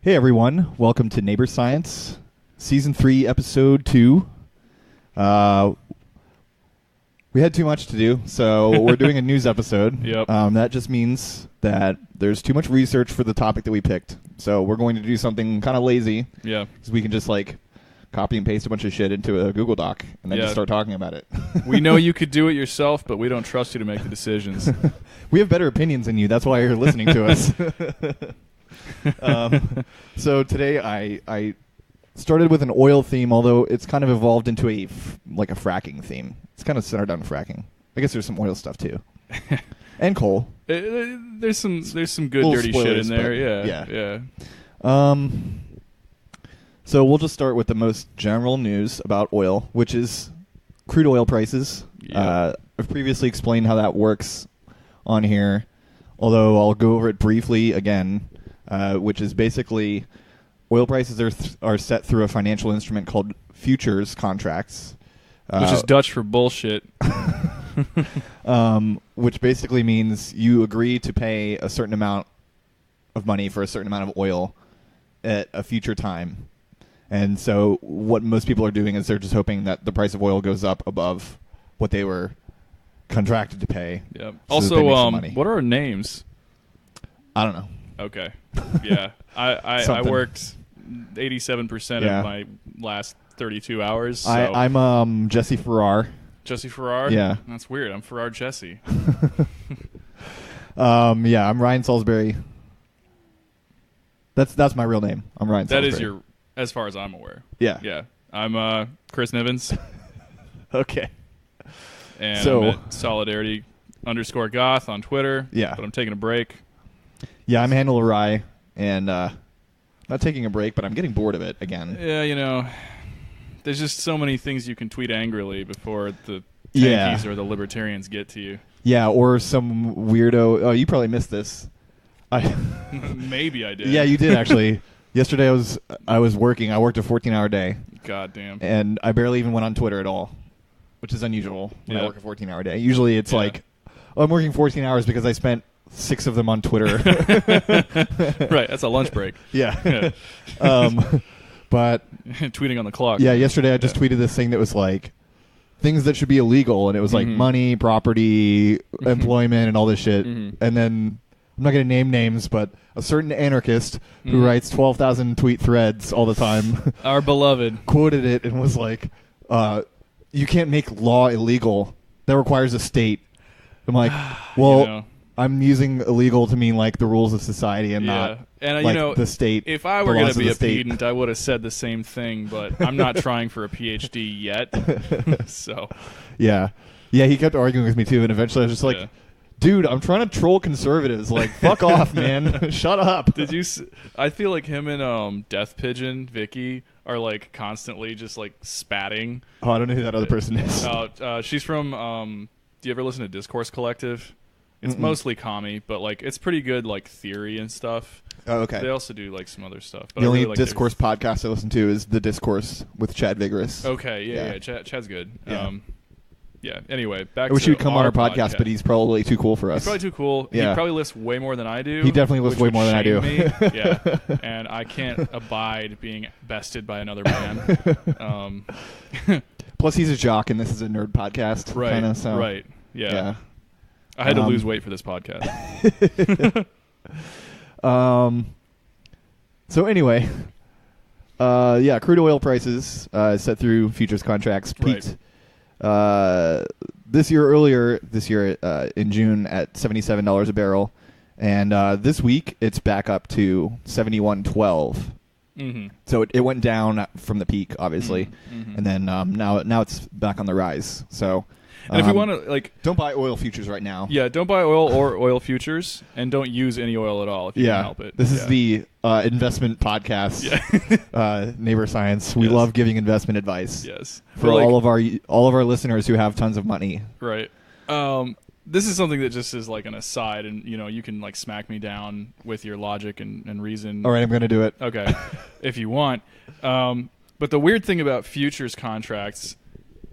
Hey everyone, welcome to Neighbor Science, Season 3, Episode 2. We had too much to do, so we're doing a news episode. Yep. That just means that there's too much research for the topic that we picked. So we're going to do something kind of lazy. Yeah. Because we can just copy and paste a bunch of shit into a Google Doc and then just start talking about it. We know you could do it yourself, but we don't trust you to make the decisions. We have better opinions than you. That's why you're listening to us. So today I started with an oil theme, although it's kind of evolved into a fracking theme. It's kind of centered on fracking. I guess there's some oil stuff too, and coal. There's some good dirty shit in there. Yeah. So we'll just start with the most general news about oil, which is crude oil prices. Yeah. I've previously explained how that works on here, although I'll go over it briefly again, which is basically oil prices are set through a financial instrument called futures contracts. Which is Dutch for bullshit. Which basically means you agree to pay a certain amount of money for a certain amount of oil at a future time. And so what most people are doing is they're just hoping that the price of oil goes up above what they were contracted to pay. Yep. So Also, what are our names? I don't know. Okay. Yeah. I worked 87% of my last 32 hours. So. I'm Jesse Farrar. Jesse Farrar? Yeah. That's weird. I'm Farrar Jesse. Yeah, I'm Ryan Salisbury. That's my real name. I'm Ryan Salisbury. That is your, as far as I'm aware. Yeah. Yeah. I'm Chris Nivens. Okay. And I'm at Solidarity_Goth on Twitter. Yeah. But I'm taking a break. Yeah, I'm Handle Rye, and not taking a break, but I'm getting bored of it again. Yeah, there's just so many things you can tweet angrily before the tankies or the libertarians get to you. Yeah, or some weirdo. Oh, you probably missed this. Maybe I did. Yeah, you did actually. Yesterday I was working. I worked a 14-hour day. God damn. And I barely even went on Twitter at all, which is unusual when I work a 14-hour day. Usually it's I'm working 14 hours because I spent 6 of them on Twitter. Right, that's a lunch break. Yeah. But tweeting on the clock. Yeah, yesterday I just tweeted this thing that was things that should be illegal, and it was money, property, employment, and all this shit. And then I'm not going to name names, but a certain anarchist who writes 12,000 tweet threads all the time, our beloved, quoted it and was like, "You can't make law illegal. That requires a state." I'm like, well. I'm using illegal to mean the rules of society and not the state. If I were going to be a pedant, I would have said the same thing, but I'm not trying for a PhD yet. So yeah, he kept arguing with me too, and eventually I was just dude, I'm trying to troll conservatives. Fuck off, man. Shut up. Did you? I feel like him and Death Pigeon Vicky are constantly just spatting. Oh, I don't know who that other person is. She's from. Do you ever listen to Discourse Collective? It's mostly commie, but it's pretty good theory and stuff. Oh, okay. They also do some other stuff. But the only Discourse podcast I listen to is The Discourse with Chad Vigorous. Okay, yeah. Chad's good. Yeah. Anyway, back to I wish he would come on our podcast, but he's probably too cool for us. He's probably too cool. Yeah. He probably lifts way more than I do. He definitely lifts way more than I do. Me. Yeah, and I can't abide being bested by another man. Plus, he's a jock, and this is a nerd podcast. Right. Kinda, so. Right. Yeah. I had to lose weight for this podcast. So anyway, crude oil prices set through futures contracts peaked this year in June at $77 a barrel, and this week it's back up to $71.12. Mm-hmm. So it went down from the peak, obviously, and then now it's back on the rise. So. And if you want to, don't buy oil futures right now. Yeah, don't buy oil or oil futures, and don't use any oil at all if you can help it. This is the investment podcast, Neighbor Science. We love giving investment advice. Yes, for all of our listeners who have tons of money. Right. This is something that just is an aside, and you can smack me down with your logic and reason. All right, I'm going to do it. Okay, if you want. But the weird thing about futures contracts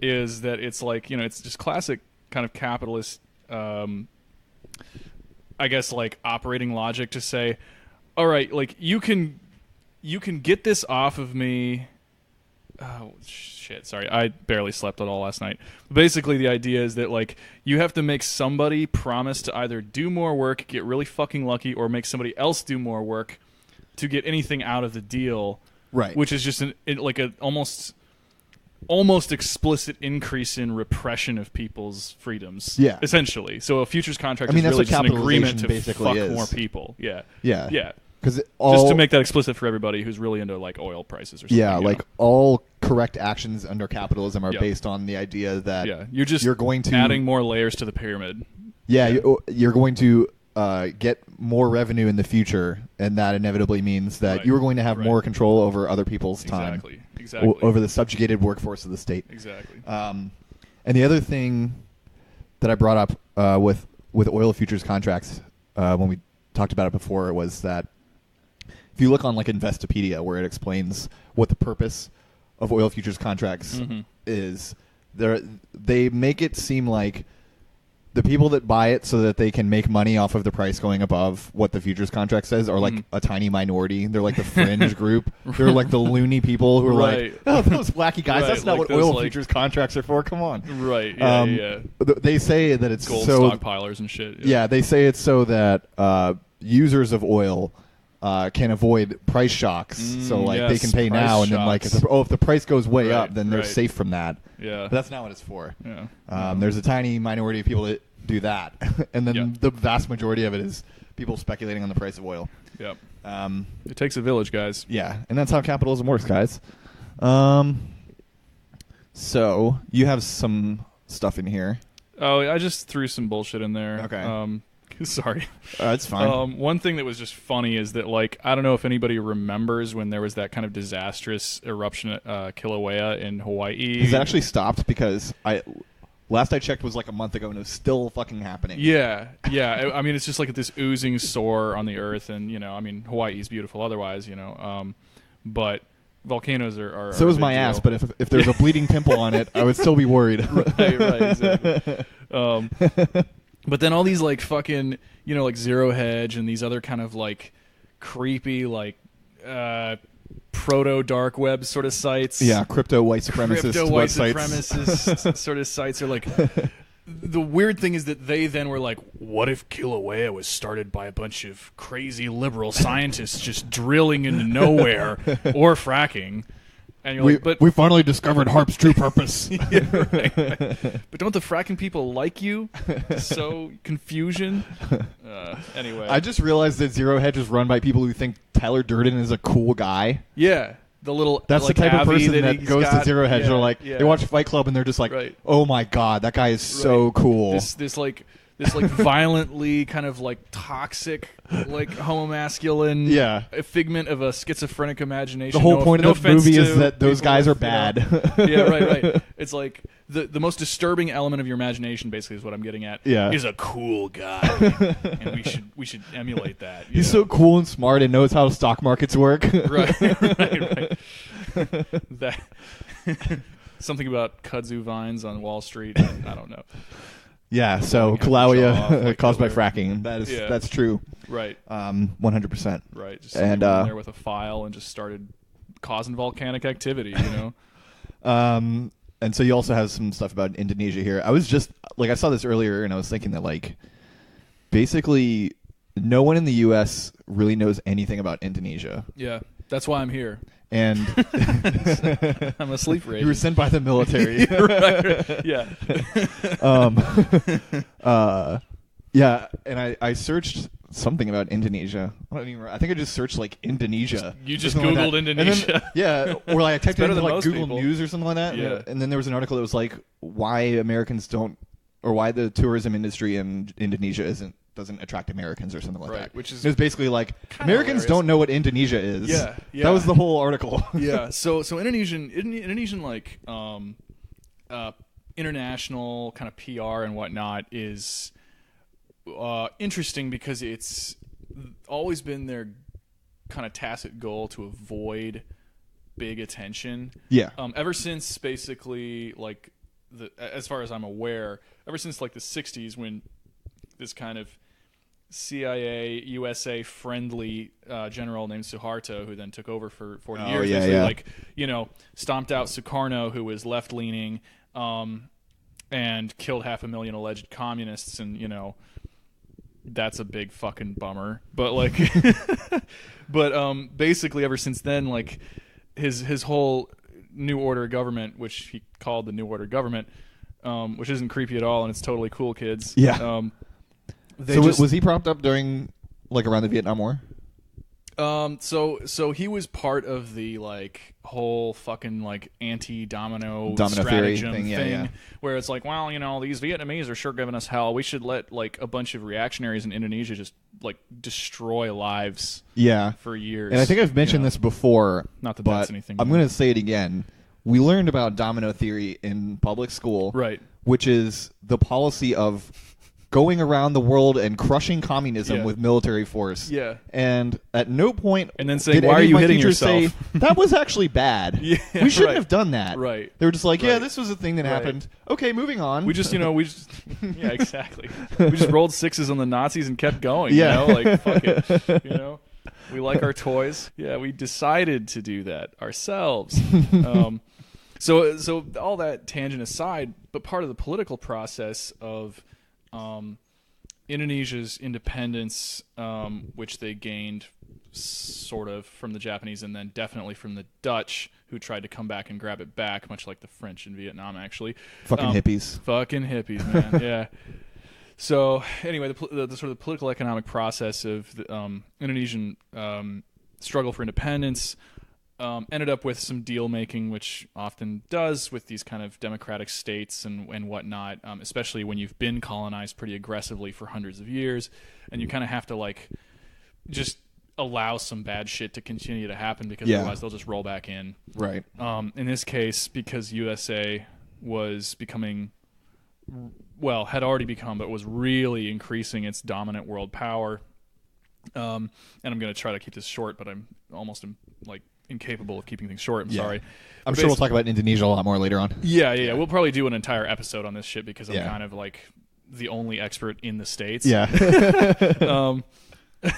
is that it's it's just classic kind of capitalist I guess operating logic to say, all right, you can you can get this off of me. Oh shit! Sorry, I barely slept at all last night. Basically, the idea is that like you have to make somebody promise to either do more work, get really fucking lucky, or make somebody else do more work to get anything out of the deal. Right. Which is just like an almost explicit increase in repression of people's freedoms. Yeah. Essentially. So a futures contract I mean, is really that's what just an agreement to capitalization fuck basically more is. people. Yeah. Yeah. Yeah. Because Just to make that explicit for everybody who's really into like oil prices or something. Yeah, you like know? all correct actions under capitalism are Yep. based on the idea that you're going to adding more layers to the pyramid. Yeah, you're going to get more revenue in the future, and that inevitably means that Right. you're going to have Right. more control over other people's time. Exactly. Over the subjugated workforce of the state. Exactly. And the other thing that I brought up with oil futures contracts when we talked about it before was that if you look on like Investopedia, where it explains what the purpose of oil futures contracts is, they make it seem like the people that buy it so that they can make money off of the price going above what the futures contract says are like a tiny minority. They're like the fringe group. They're like the loony people who are like, oh, those wacky guys. Right, That's not like what oil those, futures contracts are for. Come on. Right. Yeah. Yeah. They say that it's Gold so stockpilers and shit. Yeah, they say it's so that users of oil can avoid price shocks. So like they can pay now, and then like if the price goes way up, then they're safe from that. Yeah, but that's not what it's for. Yeah, there's a tiny minority of people that do that, and then Yeah. the vast majority of it is people speculating on the price of oil. Yep. It takes a village, guys. Yeah, and that's how capitalism works, guys. So you have some stuff in here. Oh, I just threw some bullshit in there. Okay. Sorry. It's fine. One thing that was just funny is that, like, I don't know if anybody remembers when there was that kind of disastrous eruption at Kilauea in Hawaii. Has that actually stopped? Because last I checked was like a month ago, and it was still fucking happening. Yeah. I mean, it's just like this oozing sore on the earth, and I mean, Hawaii is beautiful otherwise, but volcanoes are so are a is big my deal. ass, but if there's a bleeding pimple on it, I would still be worried. right, exactly. But then all these like fucking, like Zero Hedge and these other kind of like creepy like proto dark web sort of sites. Yeah, crypto white supremacist websites. Sort of sites are like. The weird thing is that they then were like, what if Kilauea was started by a bunch of crazy liberal scientists just drilling into nowhere or fracking? And you're like, but we finally discovered HARP's true purpose. Yeah, right. But don't the fracking people like you? So confusion. Anyway, I just realized that Zero Hedge is run by people who think Tyler Durden is a cool guy. Yeah, the little that's like the type of Abby person that goes to Zero Hedge. They're like, they watch Fight Club and they're just like, oh my god, that guy is so cool. This violently kind of like toxic, like homomasculine, a figment of a schizophrenic imagination. The whole point of the movie is that those guys are bad. Yeah, right. It's like the most disturbing element of your imagination, basically, is what I'm getting at. Yeah. Is a cool guy, and we should emulate that. He's so cool and smart and knows how stock markets work. Right. That something about kudzu vines on Wall Street. I don't know. Yeah, so Kilauea caused by fracking. That's true. Right. 100%. Right. Just somebody went in there with a file and just started causing volcanic activity, And so you also have some stuff about Indonesia here. I was just I saw this earlier and I was thinking that basically no one in the US really knows anything about Indonesia. Yeah. That's why I'm here. And I'm a sleeper agent. You were sent by the military. right. Yeah. Yeah, and I searched something about Indonesia. I think I just searched Indonesia. You just Googled Indonesia. Then, or I typed it into Google people. News or something like that. Yeah. And then there was an article that was why Americans don't, or why the tourism industry in Indonesia doesn't attract Americans or something like that. Which is it was basically Americans hilarious. don't know what Indonesia is. Yeah. That was the whole article. Yeah. So Indonesian international kind of PR and whatnot is interesting because it's always been their kind of tacit goal to avoid big attention. Yeah. Ever since basically as far as I'm aware, ever since the 60s when this kind of CIA USA friendly general named Suharto, who then took over for 40 Oh, years. yeah, Basically, yeah. like, stomped out Sukarno, who was left leaning, and killed 500,000 alleged communists, and that's a big fucking bummer. But like, basically ever since then, like his whole New Order government, which he called the New Order government, which isn't creepy at all, and it's totally cool, kids. Yeah. They Was he propped up during like around the Vietnam War? So he was part of the like whole fucking like anti-domino Domino theory stratagem thing, yeah. where it's like, well, these Vietnamese are sure giving us hell. We should let like a bunch of reactionaries in Indonesia just like destroy lives Yeah. for years. And I think I've mentioned this before, Not that but that's anything I'm new. going to say it again. We learned about domino theory in public school, Right. which is the policy of going around the world and crushing communism Yeah. with military force. Yeah. And at no point And then saying, did "Why any are of you my hitting teachers yourself?" say, that was actually bad. Yeah, we shouldn't right. have done that. Right. They were just like, yeah, Right. this was a thing that Right. happened. Okay, moving on. We just, yeah, exactly. We just rolled sixes on the Nazis and kept going. Yeah. Like fuck it. We like our toys. Yeah, we decided to do that ourselves. So all that tangent aside, but part of the political process of Indonesia's independence, which they gained sort of from the Japanese and then definitely from the Dutch, who tried to come back and grab it back, much like the French in Vietnam, actually. Fucking hippies. Fucking hippies, man. Yeah. So anyway, the sort of political economic process of the Indonesian struggle for independence ended up with some deal making, which often does with these kind of democratic states and whatnot, especially when you've been colonized pretty aggressively for hundreds of years, and you kind of have to like just allow some bad shit to continue to happen because otherwise they'll just roll back in. Right. In this case, because USA was becoming, well, had already become, but was really increasing its dominant world power. And I'm going to try to keep this short, but I'm almost like incapable of keeping things short. I'm sorry. I'm sure we'll talk about Indonesia a lot more later on. Yeah. We'll probably do an entire episode on this shit because I'm Yeah. kind of like the only expert in the States. Yeah. Um,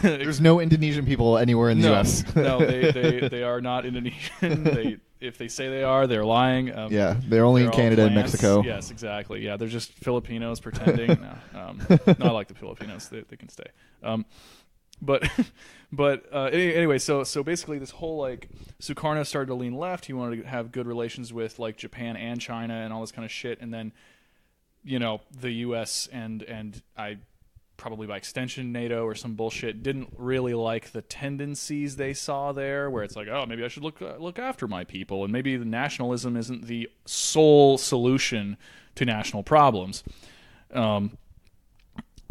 There's no Indonesian people anywhere in the U.S. No, they are not Indonesian. If they say they are, they're lying. Yeah, they're only in all Canada and plants. Mexico. Yes, exactly. Yeah, they're just Filipinos pretending. No, I like the Filipinos. They can stay. Anyway, so basically this whole like Sukarno started to lean left. He wanted to have good relations with like Japan and China and all this kind of shit. And then, the U.S. and I probably by extension NATO or some bullshit didn't really like the tendencies they saw there, where it's like, oh, maybe I should look after my people, and maybe the nationalism isn't the sole solution to national problems.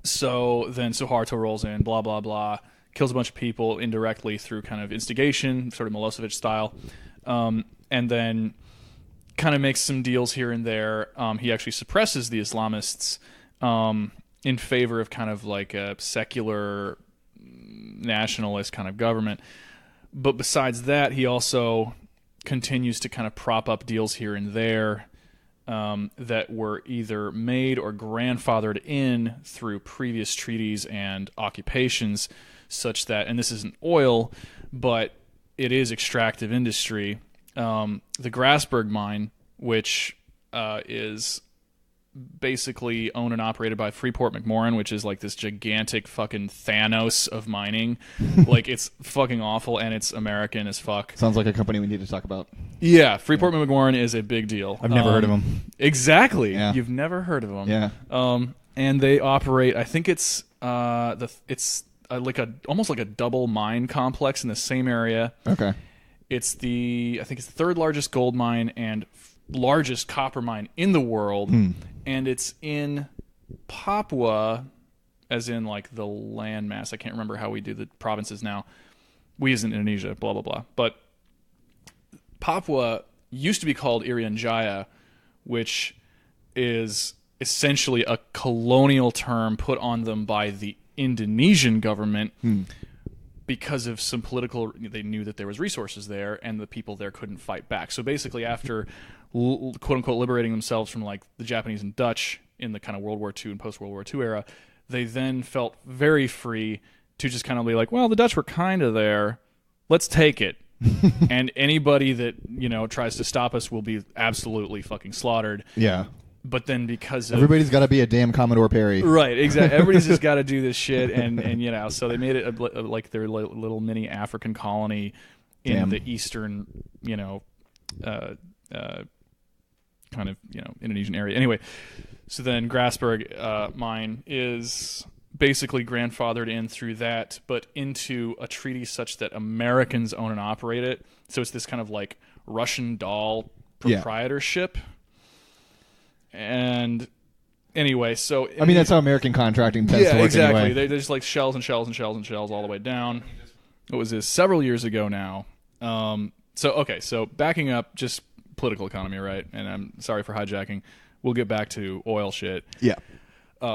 So then Suharto rolls in, blah, blah, blah, kills a bunch of people indirectly through kind of instigation, sort of Milosevic style, and then kind of makes some deals here and there. He actually suppresses the Islamists in favor of kind of like a secular nationalist kind of government. But besides that, he also continues to kind of prop up deals here and there that were either made or grandfathered in through previous treaties and occupations, such that, and this isn't oil, but it is extractive industry. The Grasberg mine, which is basically owned and operated by Freeport McMoran, which is like this gigantic fucking Thanos of mining. Like, it's fucking awful, and it's American as fuck. Sounds like a company we need to talk about. Yeah, Freeport McMoran is a big deal. I've never heard of them. Exactly. Yeah. You've never heard of them. Yeah. And they operate, I think it's almost like a double mine complex in the same area. Okay. It's the third largest gold mine and largest copper mine in the world, and it's in Papua, as in like the landmass. I can't remember how we do the provinces now. We as in Indonesia, blah blah blah. But Papua used to be called Irian Jaya, which is essentially a colonial term put on them by the Indonesian government. Because of some political, they knew that there was resources there, and the people there couldn't fight back. So basically, after quote unquote liberating themselves from like the Japanese and Dutch in the kind of World War II and post World War II era, they then felt very free to just kind of be like, well, the Dutch were kind of there. Let's take it. And anybody that, tries to stop us will be absolutely fucking slaughtered. Yeah. But then because everybody's got to be a damn Commodore Perry. Right, exactly. Everybody's just got to do this shit. And so they made it like their little mini African colony in the eastern, kind of, Indonesian area. Anyway, so then Grasberg mine is basically grandfathered in through that, but into a treaty such that Americans own and operate it. So it's this kind of like Russian doll proprietorship. And anyway, so that's how American contracting tends to work. Exactly. Anyway. They're just like shells and shells and shells and shells all the way down. What was this? Several years ago now. So backing up, just political economy, right? And I'm sorry for hijacking. We'll get back to oil shit. Yeah.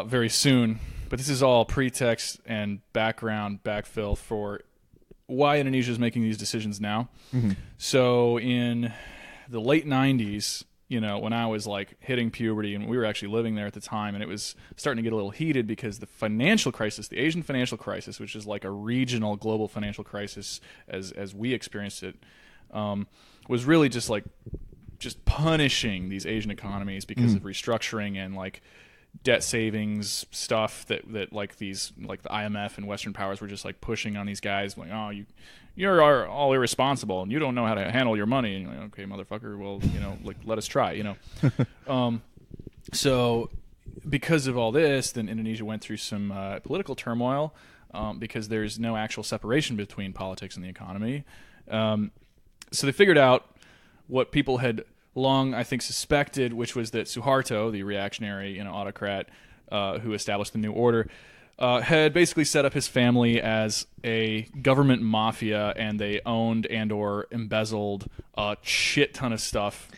Very soon. But this is all pretext and background backfill for why Indonesia is making these decisions now. Mm-hmm. So in the late 90s, when I was like hitting puberty, and we were actually living there at the time, and it was starting to get a little heated because the financial crisis, the Asian financial crisis, which is like a regional global financial crisis as we experienced it, was really just punishing these Asian economies because of restructuring and like debt savings stuff that like these, like the IMF and Western powers were just like pushing on these guys, like, oh, you're all irresponsible and you don't know how to handle your money. And you're like, okay, motherfucker, well, like let us try, So because of all this, then Indonesia went through some political turmoil because there's no actual separation between politics and the economy. So they figured out what people had long, I think, suspected, which was that Suharto, the reactionary autocrat who established the new order, had basically set up his family as a government mafia, and they owned and or embezzled a shit ton of stuff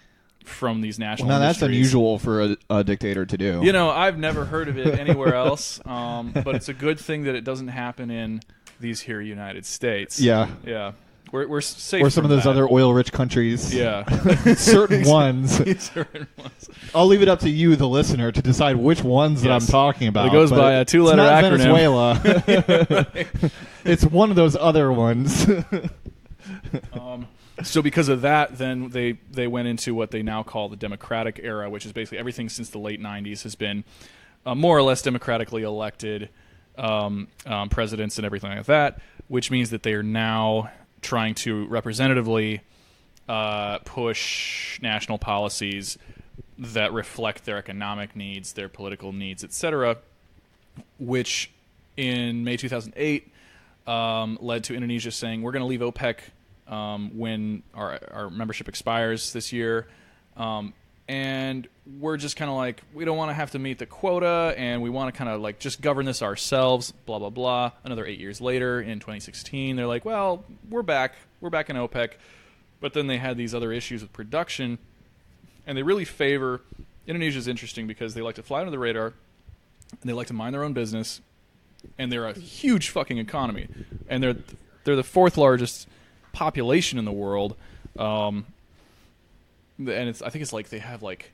from these national industries. That's unusual for a dictator to do. I've never heard of it anywhere else, but it's a good thing that it doesn't happen in these here United States. Yeah. Yeah. We're safe. Or some of those other oil-rich countries. Yeah. Certain ones. Certain ones. I'll leave it up to you, the listener, to decide which ones that I'm talking about. It goes by a two-letter acronym. Venezuela. It's one of those other ones. So because of that, then they went into what they now call the Democratic era, which is basically everything since the late 90s has been more or less democratically elected presidents and everything like that, which means that they are now trying to representatively push national policies that reflect their economic needs, their political needs, etc., which in May 2008 led to Indonesia saying, we're going to leave OPEC when our membership expires this year, and we're just kind of like, we don't want to have to meet the quota, and we want to kind of like just govern this ourselves, blah, blah, blah. Another 8 years later, in 2016, they're like, well, we're back in OPEC. But then they had these other issues with production, and they really favor, Indonesia's interesting because they like to fly under the radar, and they like to mind their own business, and they're a huge fucking economy. And they're the fourth largest population in the world, and I think it's like they have like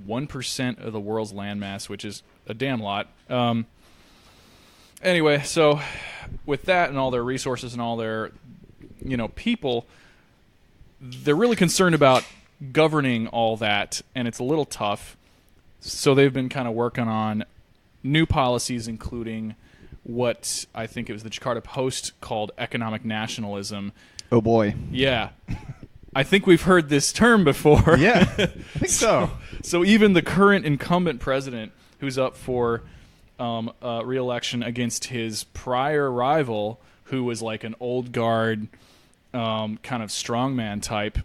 1% of the world's landmass, which is a damn lot. Anyway, so with that and all their resources and all their people, they're really concerned about governing all that, and it's a little tough. So they've been kind of working on new policies, including what I think it was the Jakarta Post called economic nationalism. Oh boy. Yeah. I think we've heard this term before. Yeah, I think so. So even the current incumbent president, who's up for re-election against his prior rival, who was like an old guard kind of strongman type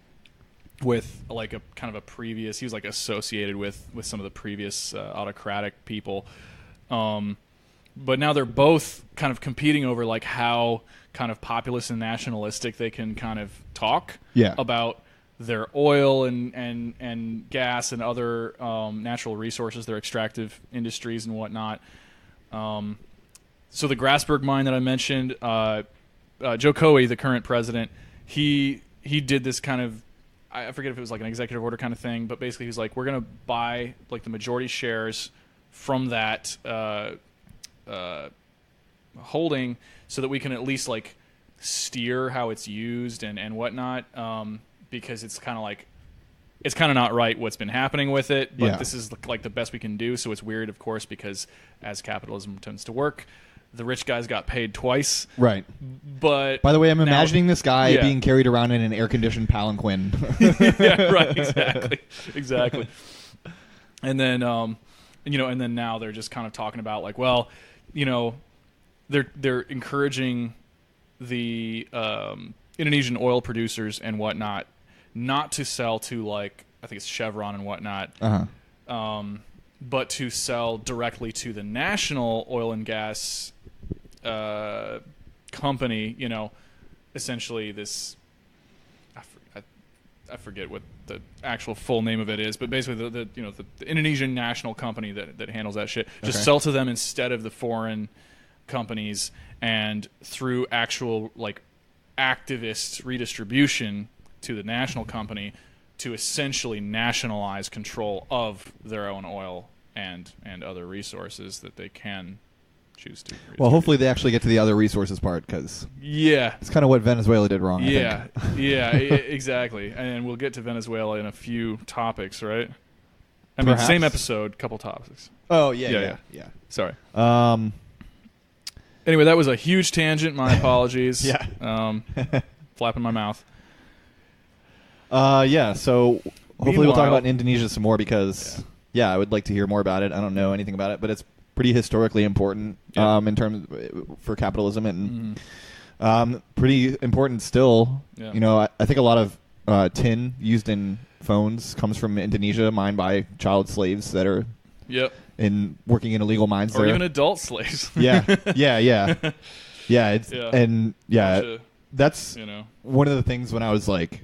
with like a kind of a previous, he was like associated with some of the previous autocratic people. But now they're both kind of competing over like how kind of populist and nationalistic they can kind of talk about their oil and gas and other natural resources, their extractive industries and whatnot. So the Grasberg mine that I mentioned, Jokowi, the current president, he did this kind of, I forget if it was like an executive order kind of thing, but basically he's like, we're going to buy like the majority shares from that holding, so that we can at least like steer how it's used and whatnot, because it's kind of not right what's been happening with it, but this is like the best we can do. So it's weird, of course, because as capitalism tends to work, the rich guys got paid twice. Right. But by the way, I'm imagining this guy being carried around in an air-conditioned palanquin. Yeah, right. Exactly. And then, and then now they're just kind of talking about like, well, they're encouraging the Indonesian oil producers and whatnot not to sell to, like, I think it's Chevron and whatnot, but to sell directly to the national oil and gas company. Essentially this. I forget what the actual full name of it is, but basically the Indonesian national company that handles that shit. Just sell to them instead of the foreign companies, and through actual like activist redistribution to the national company to essentially nationalize control of their own oil and other resources that they can choose to. Well, hopefully they actually get to the other resources part, because it's kind of what Venezuela did wrong. I think. Exactly. And we'll get to Venezuela in a few topics, right? I mean, same episode, couple topics. Oh yeah. Sorry. Anyway, that was a huge tangent. My apologies. Flapping my mouth. So hopefully we'll talk about Indonesia some more, because I would like to hear more about it. I don't know anything about it, but it's pretty historically important in terms for capitalism, and pretty important still. I think a lot of tin used in phones comes from Indonesia, mined by child slaves that are working in illegal mines or there. even adult slaves. That's one of the things when I was like,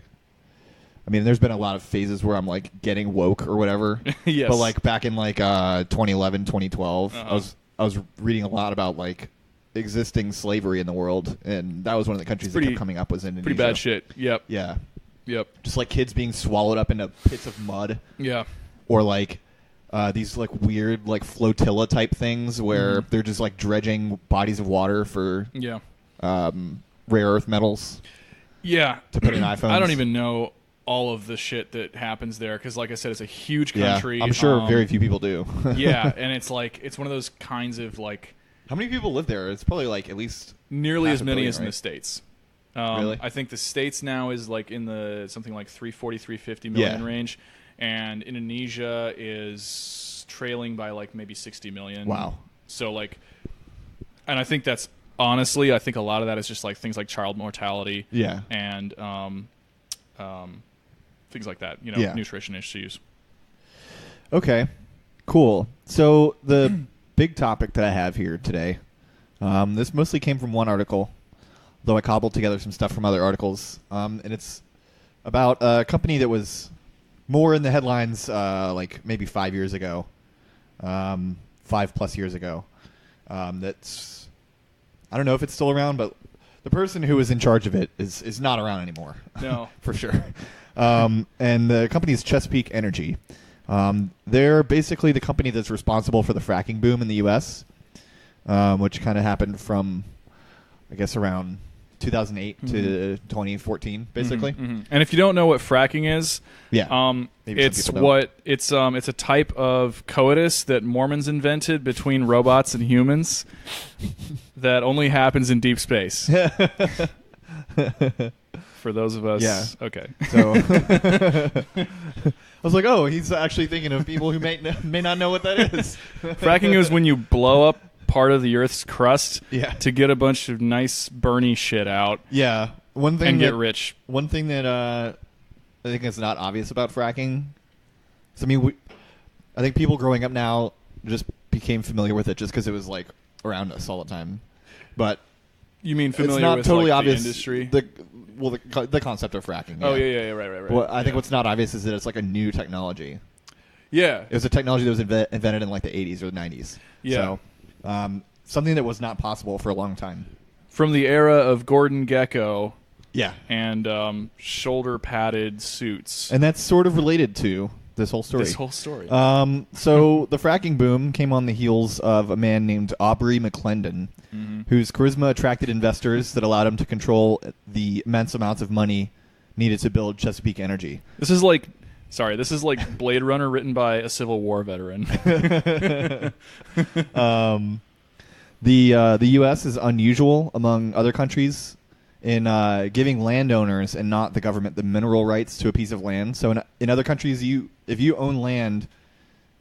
I mean, there's been a lot of phases where I'm like getting woke or whatever. Yes. But like back in like 2011, 2012, I was reading a lot about like existing slavery in the world, and that was one of the countries that kept coming up was Indonesia. Pretty bad shit. Yep. Yeah. Yep. Just like kids being swallowed up into pits of mud. Yeah. Or like these like weird like flotilla type things where they're just like dredging bodies of water for rare earth metals. Yeah. To put in iPhones. I don't even know all of the shit that happens there, because like I said, it's a huge country. I'm sure very few people do. And it's like it's one of those kinds of like, how many people live there? It's probably like at least nearly as many as in the States. Really? I think the States now is like in the something like 340, 350 million range, and Indonesia is trailing by like maybe 60 million. Wow. So like, and I think that's honestly, I think a lot of that is just like things like child mortality. And things like that, nutrition issues. Okay, cool. So the big topic that I have here today, this mostly came from one article, though I cobbled together some stuff from other articles, and it's about a company that was more in the headlines like maybe 5 years ago, 5+ years ago. That's, I don't know if it's still around, but the person who was in charge of it is not around anymore. No. For sure. And the company is Chesapeake Energy. They're basically the company that's responsible for the fracking boom in the U.S., which kind of happened from, I guess, around 2008 to 2014, basically. And if you don't know what fracking is, it's a type of coitus that Mormons invented between robots and humans that only happens in deep space. For those of us, okay. So I was like, oh, he's actually thinking of people who may not know what that is. Fracking is when you blow up part of the Earth's crust to get a bunch of nice burny shit out. Yeah, get rich. One thing that I think is not obvious about fracking is, I mean, I think people growing up now just became familiar with it just because it was like around us all the time. But you mean familiar it's not with totally like, obvious, the industry? The concept of fracking. Oh yeah, right. Well, I think what's not obvious is that it's like a new technology. Yeah, it was a technology that was invented in like the 80s or the 90s. Yeah. So, something that was not possible for a long time. From the era of Gordon Gekko. Yeah. And shoulder padded suits. And that's sort of related to this whole story. So the fracking boom came on the heels of a man named Aubrey McClendon, whose charisma attracted investors that allowed him to control the immense amounts of money needed to build Chesapeake Energy. This is like Blade Runner written by a Civil War veteran. The U.S. is unusual among other countries in giving landowners and not the government the mineral rights to a piece of land. So in other countries, if you own land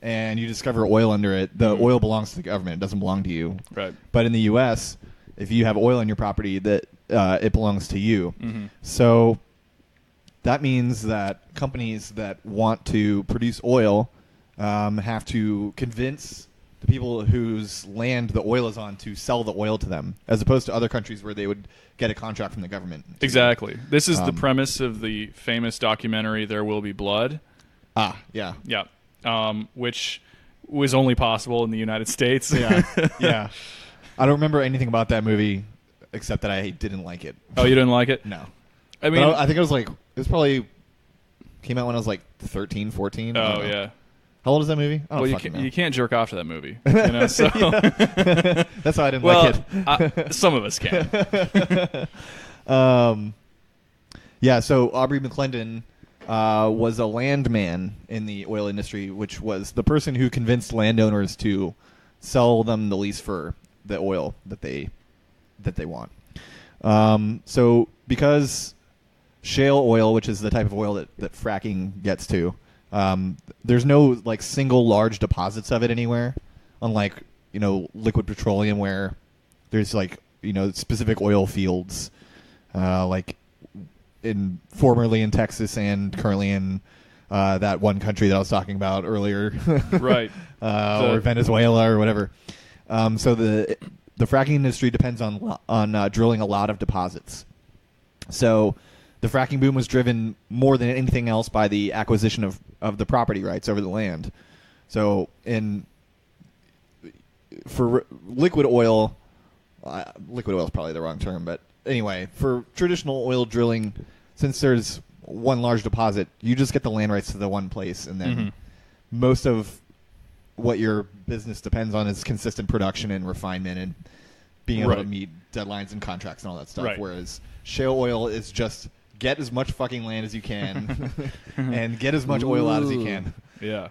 and you discover oil under it, the oil belongs to the government. It doesn't belong to you. Right. But in the U.S., if you have oil on your property, that it belongs to you. So that means that companies that want to produce oil have to convince the people whose land the oil is on to sell the oil to them, as opposed to other countries where they would get a contract from the government. Exactly. This is the premise of the famous documentary There Will Be Blood. Yeah. Which was only possible in the United States. Yeah. I don't remember anything about that movie except that I didn't like it. Oh, you didn't like it? No. I mean, I think it was probably came out when I was like 13, 14. Oh, yeah. How old is that movie? Well, you can't jerk off to that movie. You know, so. That's why I didn't like it. Some of us can. So Aubrey McClendon was a landman in the oil industry, which was the person who convinced landowners to sell them the lease for the oil that they want. So because shale oil, which is the type of oil that fracking gets to, there's no like single large deposits of it anywhere, unlike liquid petroleum where there's like specific oil fields, like formerly in Texas and currently in that one country that I was talking about earlier, right? Or Venezuela or whatever. So the fracking industry depends on drilling a lot of deposits. So the fracking boom was driven more than anything else by the acquisition of the property rights over the land. So for liquid oil is probably the wrong term, but anyway, for traditional oil drilling, since there's one large deposit, you just get the land rights to the one place, and then most of what your business depends on is consistent production and refinement and being able to meet deadlines and contracts and all that stuff. Right. Whereas shale oil is just get as much fucking land as you can and get as much oil out as you can. Yeah.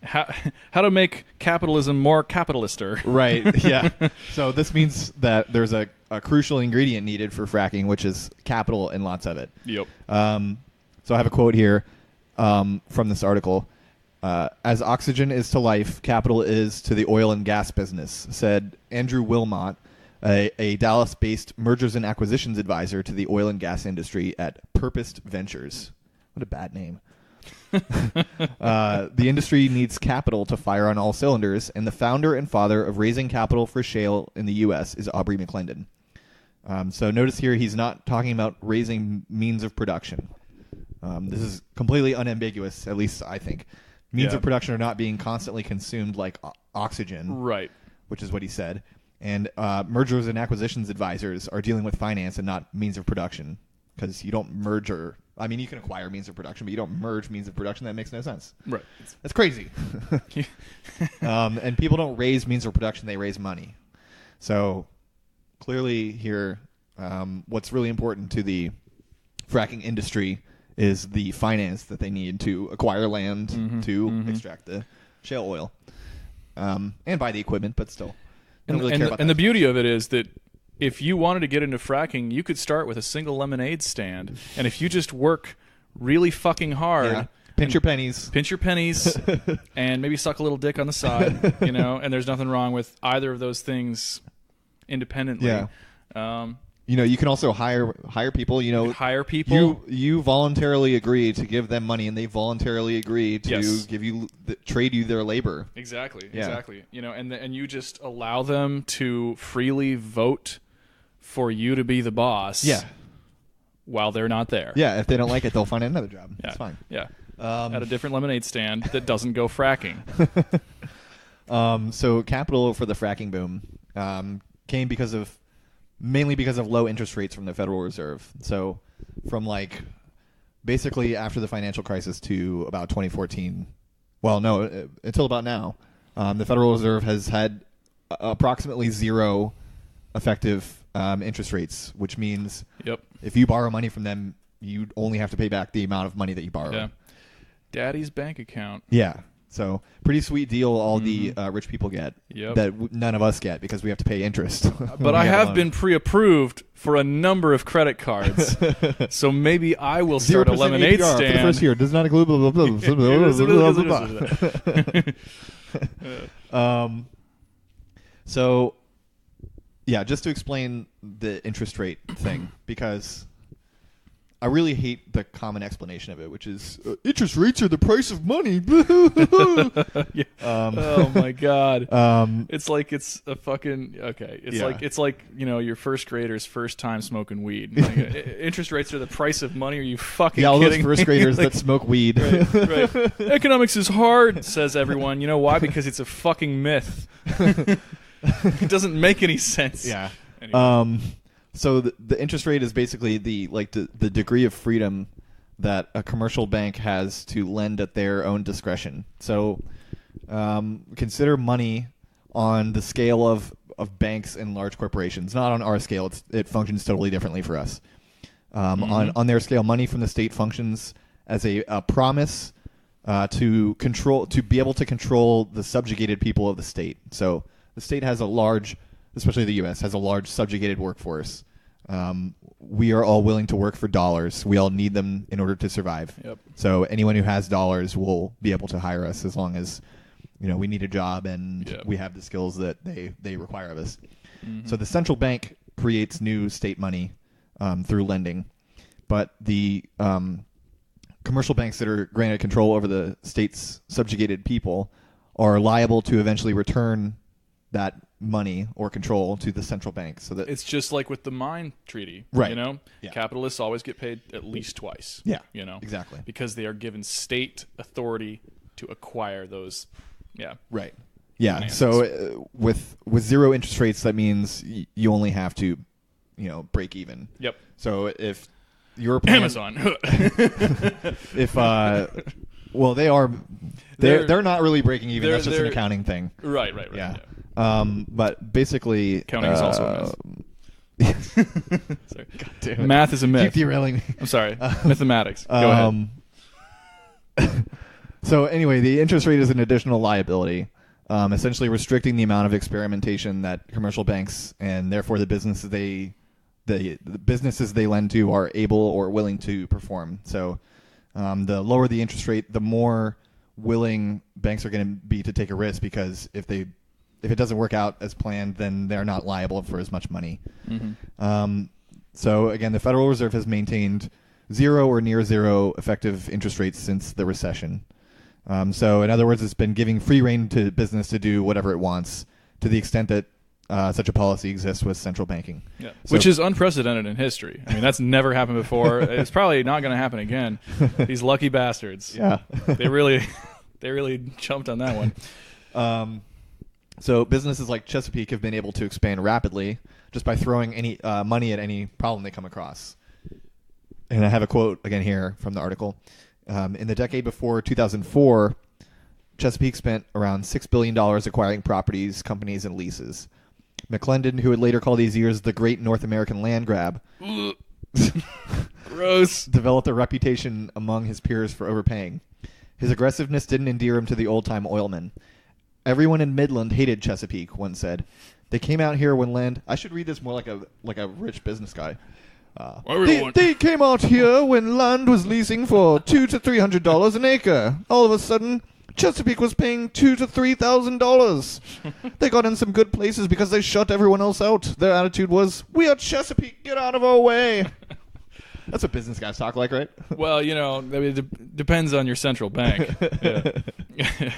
How to make capitalism more capitalister. Right. Yeah. So this means that there's a crucial ingredient needed for fracking, which is capital and lots of it. Yep. So I have a quote here from this article. As oxygen is to life, capital is to the oil and gas business, said Andrew Wilmot, a Dallas-based mergers and acquisitions advisor to the oil and gas industry at Purposed Ventures. What a bad name. The industry needs capital to fire on all cylinders, and the founder and father of raising capital for shale in the U.S. is Aubrey McClendon. So notice here he's not talking about raising means of production. This is completely unambiguous, at least I think. Means of production are not being constantly consumed like oxygen, right? Which is what he said. And mergers and acquisitions advisors are dealing with finance and not means of production, because you don't merge you can acquire means of production, but you don't merge means of production. That makes no sense. Right. That's crazy. And people don't raise means of production; they raise money. So clearly here, what's really important to the fracking industry is the finance that they need to acquire land to extract the shale oil, and buy the equipment, but still. And the beauty of it is that if you wanted to get into fracking, you could start with a single lemonade stand, and if you just work really fucking hard, pinch your pennies, and maybe suck a little dick on the side, and there's nothing wrong with either of those things independently. Yeah. You can also hire people. Hire people. You voluntarily agree to give them money, and they voluntarily agree to give you trade you their labor. Exactly. Yeah. Exactly. And you just allow them to freely vote for you to be the boss. Yeah. While they're not there. Yeah. If they don't like it, they'll find another job. Yeah. It's fine. Yeah. At a different lemonade stand that doesn't go fracking. So capital for the fracking boom came mainly because of low interest rates from the Federal Reserve. So from like basically after the financial crisis to about 2014. Well, no, until about now, the Federal Reserve has had approximately zero effective interest rates, which means if you borrow money from them, you only have to pay back the amount of money that you borrow. Yeah. Daddy's bank account. Yeah. So pretty sweet deal all the rich people get that none of us get because we have to pay interest. But I have been pre-approved for a number of credit cards. So maybe I will start a lemonade APR stand. for the first year. Does not include blah, blah, blah, blah. So, yeah, just to explain the interest rate thing, because I really hate the common explanation of it, which is interest rates are the price of money. Oh my god! It's like it's a fucking okay. It's like your first grader's first time smoking weed. Like, interest rates are the price of money. Are you fucking all kidding? Those first graders that smoke weed. Right. Economics is hard, says everyone. You know why? Because it's a fucking myth. It doesn't make any sense. Yeah. Anyway. So the interest rate is basically the degree of freedom that a commercial bank has to lend at their own discretion. So consider money on the scale of banks and large corporations, not on our scale. It functions totally differently for us. On their scale, money from the state functions as a promise to be able to control the subjugated people of the state. So the state has a large, especially the U.S., has a large subjugated workforce. We are all willing to work for dollars. We all need them in order to survive. Yep. So anyone who has dollars will be able to hire us as long as we need a job and we have the skills that they require of us. So the central bank creates new state money through lending, but the commercial banks that are granted control over the state's subjugated people are liable to eventually return that money or control to the central bank. So that it's just like with the mine treaty, right? Capitalists always get paid at least twice. Yeah, exactly, because they are given state authority to acquire those. Yeah, right. Yeah. Finances. So with zero interest rates, that means you only have to, break even. Yep. So if your plan, Amazon, if well, they're not really breaking even. That's just an accounting thing. Right. Yeah. But basically, accounting is also a myth. Sorry. God damn it. Math is a myth. Keep derailing me. I'm sorry. Mathematics. Go ahead. So anyway, the interest rate is an additional liability, essentially restricting the amount of experimentation that commercial banks and therefore the businesses they lend to are able or willing to perform. So the lower the interest rate, the more willing banks are going to be to take a risk, because if it doesn't work out as planned, then they're not liable for as much money. So again, the Federal Reserve has maintained zero or near zero effective interest rates since the recession. So in other words, it's been giving free rein to business to do whatever it wants, to the extent that such a policy exists with central banking. Yeah. So, which is unprecedented in history. I mean, that's never happened before. It's probably not going to happen again. These lucky bastards. Yeah. They really jumped on that one. So businesses like Chesapeake have been able to expand rapidly just by throwing any money at any problem they come across. And I have a quote again here from the article. In the decade before 2004, Chesapeake spent around $6 billion acquiring properties, companies, and leases. McClendon, who would later call these years the Great North American Land Grab, gross, developed a reputation among his peers for overpaying. His aggressiveness didn't endear him to the old-time oilmen. Everyone in Midland hated Chesapeake, one said. They came out here when land... I should read this more like a rich business guy. They came out here when land was leasing for $200 to $300 an acre. All of a sudden, Chesapeake was paying $2,000 to $3,000. They got in some good places because they shut everyone else out. Their attitude was, "We are Chesapeake, get out of our way." That's what business guys talk like, right? Well, it depends on your central bank. Yeah.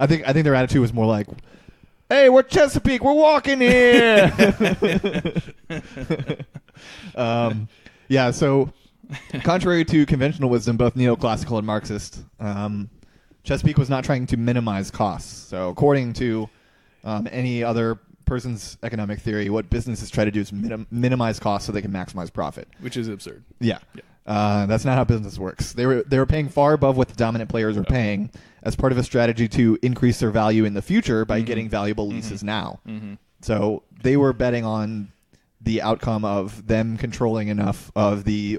I think their attitude was more like, "Hey, we're Chesapeake, we're walking here." So contrary to conventional wisdom, both neoclassical and Marxist, Chesapeake was not trying to minimize costs. So according to any other person's economic theory, what businesses try to do is minimize costs so they can maximize profit. Which is absurd. Yeah. That's not how business works. They were paying far above what the dominant players were paying as part of a strategy to increase their value in the future by getting valuable leases now. So they were betting on the outcome of them controlling enough of the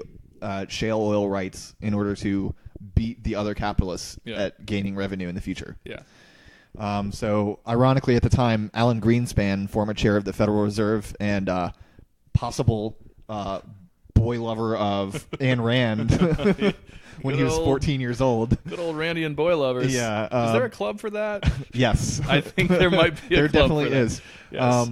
shale oil rights in order to beat the other capitalists at gaining revenue in the future. Yeah. So ironically, at the time, Alan Greenspan, former chair of the Federal Reserve and possible boy lover of Ayn Rand when he was 14 years old. Good old Randy and boy lovers. Yeah. Is there a club for that? Yes. I think there might be a there club definitely for that. is. Yes.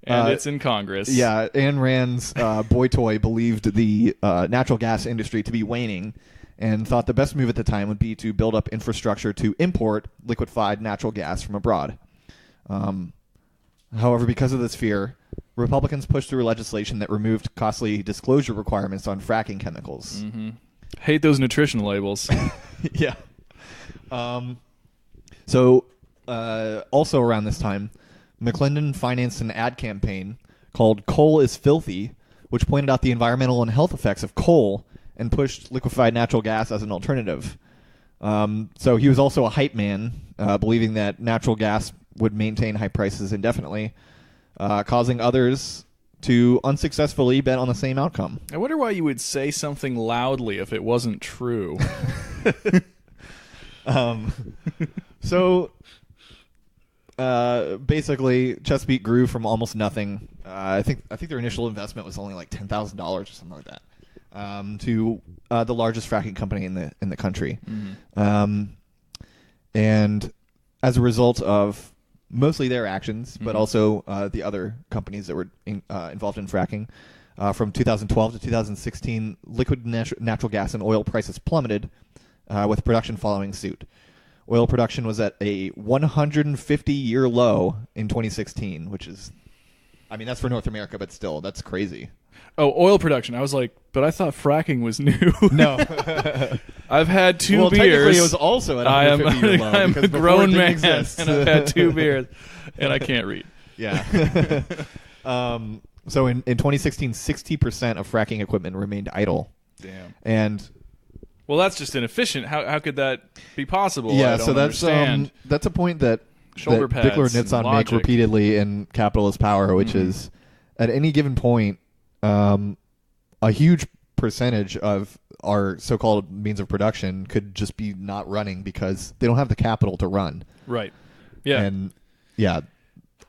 And it's in Congress. Yeah, Ayn Rand's boy toy believed the natural gas industry to be waning and thought the best move at the time would be to build up infrastructure to import liquefied natural gas from abroad. However, because of this fear, Republicans pushed through legislation that removed costly disclosure requirements on fracking chemicals. Hate those nutrition labels. Yeah. So, also around this time, McClendon financed an ad campaign called Coal is Filthy, which pointed out the environmental and health effects of coal and pushed liquefied natural gas as an alternative. So he was also a hype man, believing that natural gas would maintain high prices indefinitely, causing others to unsuccessfully bet on the same outcome. I wonder why you would say something loudly if it wasn't true. So basically, Chesapeake grew from almost nothing. I think their initial investment was only like $10,000 or something like that, to the largest fracking company in the country. And as a result of mostly their actions, but also the other companies that were involved in fracking, from 2012 to 2016, liquid natural gas and oil prices plummeted, with production following suit. Oil production was at a 150-year low in 2016, which is, I mean, that's for North America, but still, that's crazy. Oh, oil production. I was like, but I thought fracking was new. No. I've had two well, beers. Technically, it was also at a 150-year low. I'm a grown man, and I've had 2 beers, and I can't read. Yeah. So in 2016, 60% of fracking equipment remained idle. Damn. And well, that's just inefficient. How could that be possible? yeah, I don't so that's understand. That's a point that Shoulder pads Dickler and Nitzon and make logic. repeatedly in Capitalist Power, which is at any given point, a huge percentage of our so-called means of production could just be not running because they don't have the capital to run. Right. Yeah. And yeah,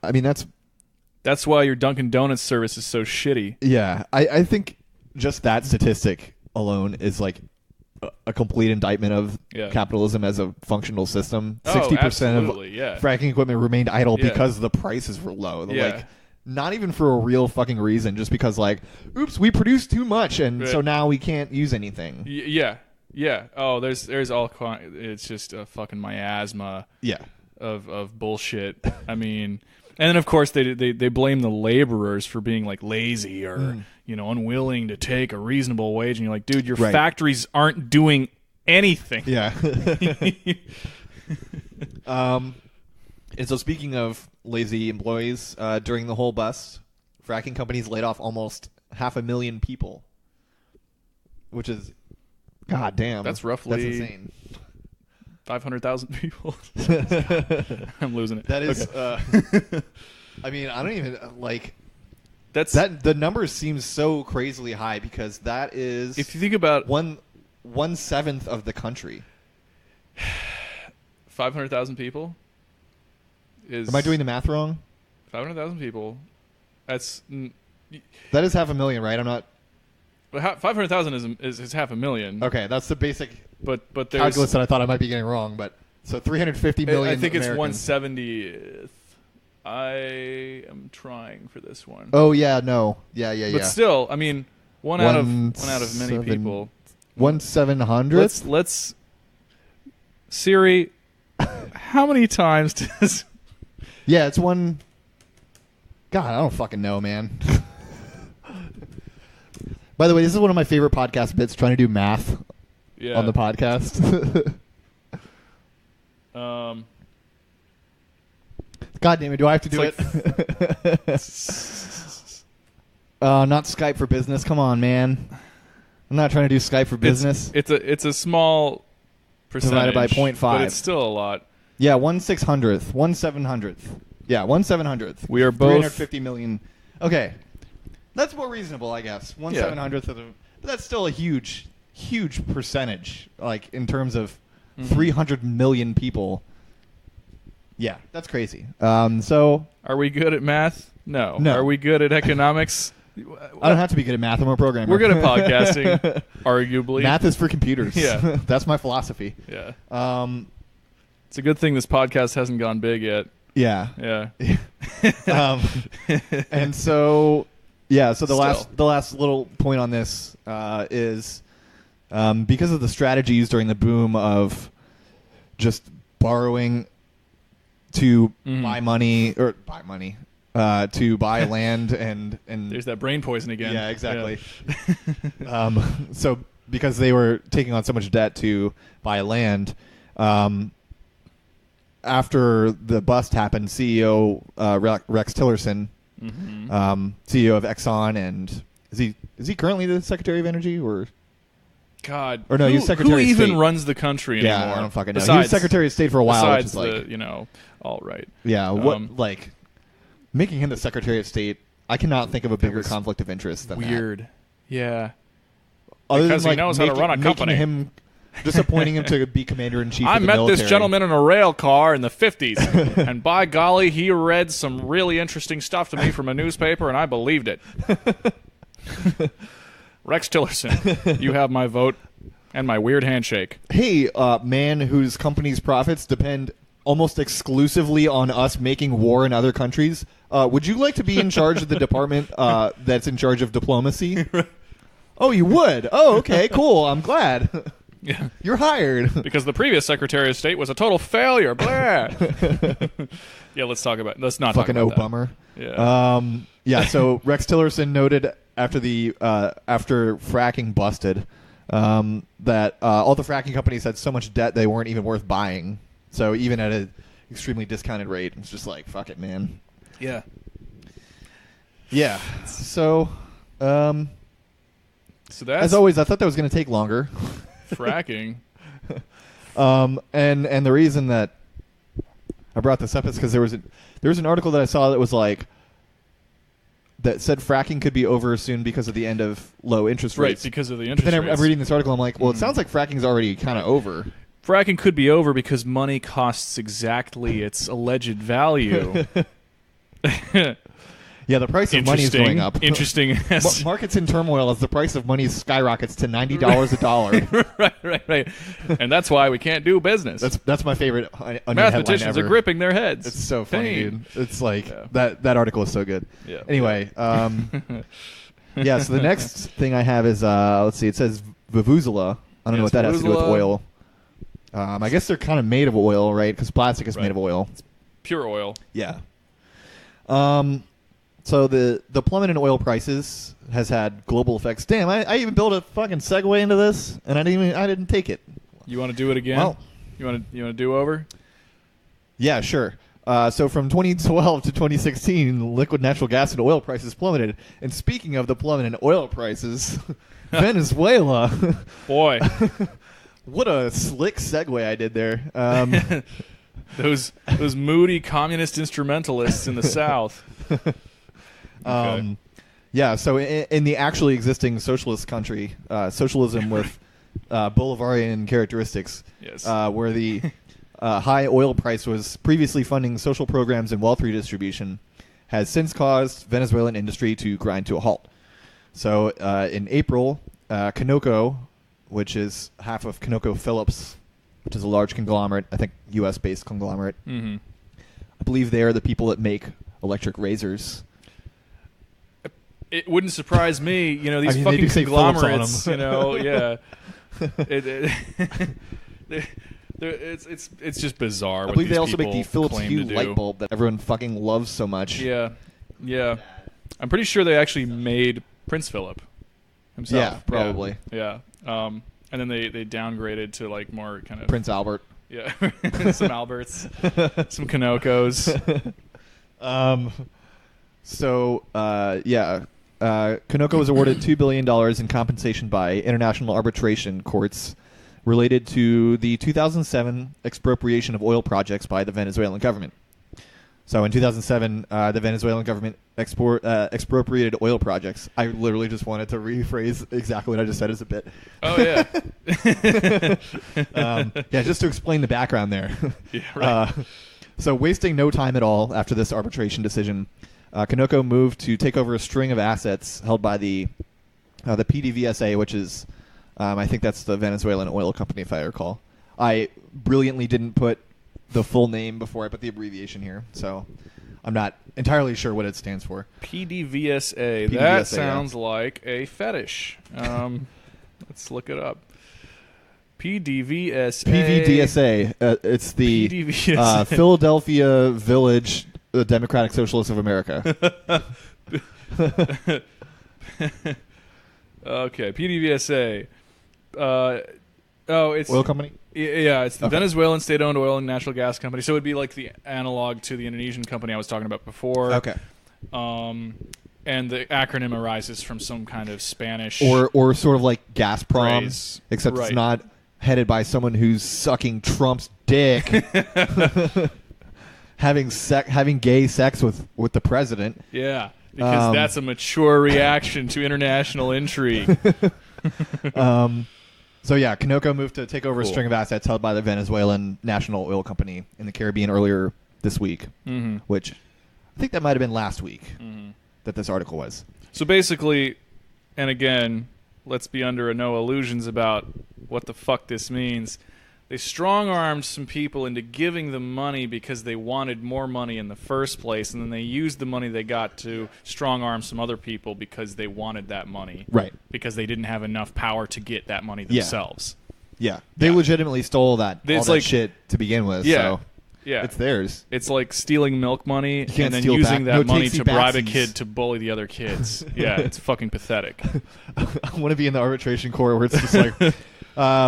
I mean that's why your Dunkin' Donuts service is so shitty. Yeah, I think just that statistic alone is like a complete indictment of capitalism as a functional system. 60% of fracking equipment remained idle because the prices were low. Like, not even for a real fucking reason, just because like, oops, we produced too much, and so now we can't use anything. Yeah. Oh, there's all it's just a fucking miasma. Yeah. Of bullshit. I mean, and then of course they blame the laborers for being like lazy or unwilling to take a reasonable wage, and you're like, dude, your factories aren't doing anything. Yeah. And so speaking of lazy employees, during the whole bust, fracking companies laid off almost 500,000 people, which is, god damn, that's roughly insane. 500,000 people. I'm losing it. That is, I mean, I don't even like. The numbers seem so crazily high because that is, if you think about 1/7 of the country. 500,000 people. Am I doing the math wrong? 500,000 people. That is 500,000, right? I'm not. 500,000 is 500,000. Okay, that's the basic. But there's calculus that I thought I might be getting wrong. But so 350 million. I think Americans. it's 1/70th. I am trying for this one. Oh yeah, no, yeah. But still, I mean, one out of many people. 1/700. Let's Siri. How many times does? Yeah, it's one. God, I don't fucking know, man. By the way, this is one of my favorite podcast bits, trying to do math on the podcast. God damn it, do I have to do it? Not Skype for Business. Come on, man. I'm not trying to do Skype for business. It's a small percentage divided by 0.5. but it's still a lot. Yeah, 1/600th, 1/700th. Yeah, 1/700th. We are both 350 million. Okay, that's more reasonable, I guess. 1/700th of the. But that's still a huge percentage, like in terms of 300 million people. Yeah, that's crazy. So, are we good at math? No. No. Are we good at economics? I don't have to be good at math. I'm a programmer. We're good at podcasting, arguably. Math is for computers. Yeah. That's my philosophy. Yeah. It's a good thing this podcast hasn't gone big yet. Yeah. Yeah. And so, yeah. So the last little point on this is because of the strategies during the boom of just borrowing to buy money to buy land and there's that brain poison again. Yeah, exactly. Yeah. So because they were taking on so much debt to buy land, after the bust happened, CEO Rex Tillerson, CEO of Exxon, and is he currently the Secretary of Energy or? God, or no, he's Secretary who of State. even runs the country anymore? Yeah, I don't fucking know. He was Secretary of State for a while. Besides which is all right. Yeah, making him the Secretary of State, I cannot think of a bigger conflict of interest than weird. that. Yeah. Other because than, he knows how to run a company. Just appointing him to be Commander-in-Chief I of the met military. this gentleman in a rail car in the 50s, and by golly, he read some really interesting stuff to me from a newspaper, and I believed it. Rex Tillerson, you have my vote and my weird handshake. Hey, man whose company's profits depend almost exclusively on us making war in other countries, would you like to be in charge of the department that's in charge of diplomacy? Oh, you would? Oh, okay, cool. I'm glad. Yeah. You're hired. Because the previous Secretary of State was a total failure. Blah. Yeah, let's not talk about that. Bummer. Yeah. Yeah, so Rex Tillerson noted after fracking busted that all the fracking companies had so much debt they weren't even worth buying. So even at an extremely discounted rate, it's just like, fuck it, man. Yeah. Yeah. So that's, as always, I thought that was going to take longer. Fracking. And the reason that I brought this up is because there was an article that I saw that was like that said fracking could be over soon because of the end of low interest rates. Right, because of the interest rates. Then I'm reading this article, I'm like, well, it sounds like fracking's already kind of over. Fracking could be over because money costs exactly its alleged value. Yeah, the price of money is going up. Interesting. Markets in turmoil as the price of money skyrockets to $90 a dollar. Right. And that's why we can't do business. That's my favorite onion Mathematicians headline ever. are gripping their heads. It's so funny, Pain. dude. It's like that article is so good. Yeah. Anyway, yeah. So the next thing I have is let's see. It says Vuvuzela. I don't know what that has to do with oil. I guess they're kind of made of oil, right? Because plastic is made of oil. It's pure oil. Yeah. So the plummet in oil prices has had global effects. Damn, I even built a fucking segue into this, and I didn't take it. You want to do it again? Well, you want to do over? Yeah, sure. So from 2012 to 2016, liquid natural gas and oil prices plummeted. And speaking of the plummet in oil prices, Venezuela. Boy. What a slick segue I did there. Those moody communist instrumentalists in the South. Okay. Yeah, so in the actually existing socialist country, socialism with Bolivarian characteristics, yes. Where the high oil price was previously funding social programs and wealth redistribution, has since caused Venezuelan industry to grind to a halt. So in April, Conoco, which is half of ConocoPhillips, which is a large conglomerate, I think U.S.-based conglomerate. Mm-hmm. I believe they are the people that make electric razors. It wouldn't surprise me, these they fucking do say Phillips on conglomerates, them. Yeah. It's just bizarre. I believe they also make the Philips Hue light bulb that everyone fucking loves so much. Yeah. I'm pretty sure they actually made Prince Philip himself. Yeah, probably. Yeah. And then they downgraded to like more kind of Prince Albert. Yeah, some Alberts, some Conocos. So yeah, Conoco was awarded $2 billion in compensation by international arbitration courts related to the 2007 expropriation of oil projects by the Venezuelan government. So in 2007, the Venezuelan government expropriated oil projects. I literally just wanted to rephrase exactly what I just said as a bit. Oh, yeah. Yeah, just to explain the background there. Yeah, right. So wasting no time at all after this arbitration decision, Conoco moved to take over a string of assets held by the PDVSA, which is, I think that's the Venezuelan oil company, if I recall. I brilliantly didn't put the full name before I put the abbreviation here, so I'm not entirely sure what it stands for. PDVSA. That sounds like a fetish. Let's look it up. PDVSA. PVDSA. It's the PDVSA. Philadelphia Village Democratic Socialists of America. Okay, PDVSA. It's oil company? Yeah, it's the Venezuelan state-owned oil and natural gas company. So it would be like the analog to the Indonesian company I was talking about before. Okay. And the acronym arises from some kind of Spanish or sort of like Gazprom, phrase. except Right. it's not headed by someone who's sucking Trump's dick, having gay sex with the president. Yeah, because that's a mature reaction to international intrigue. So yeah, Conoco moved to take over Cool. a string of assets held by the Venezuelan National Oil Company in the Caribbean earlier this week, which I think that might have been last week that this article was. So basically, and again, let's be under no illusions about what the fuck this means. They strong-armed some people into giving them money because they wanted more money in the first place, and then they used the money they got to strong-arm some other people because they wanted that money. Right. Because they didn't have enough power to get that money themselves. Yeah. They legitimately stole all that shit to begin with. Yeah. So Yeah. it's theirs. It's like stealing milk money can't and then steal using back- that no money takesy to bribe a backsies. kid to bully the other kids. Yeah, it's fucking pathetic. I want to be in the arbitration court where it's just like,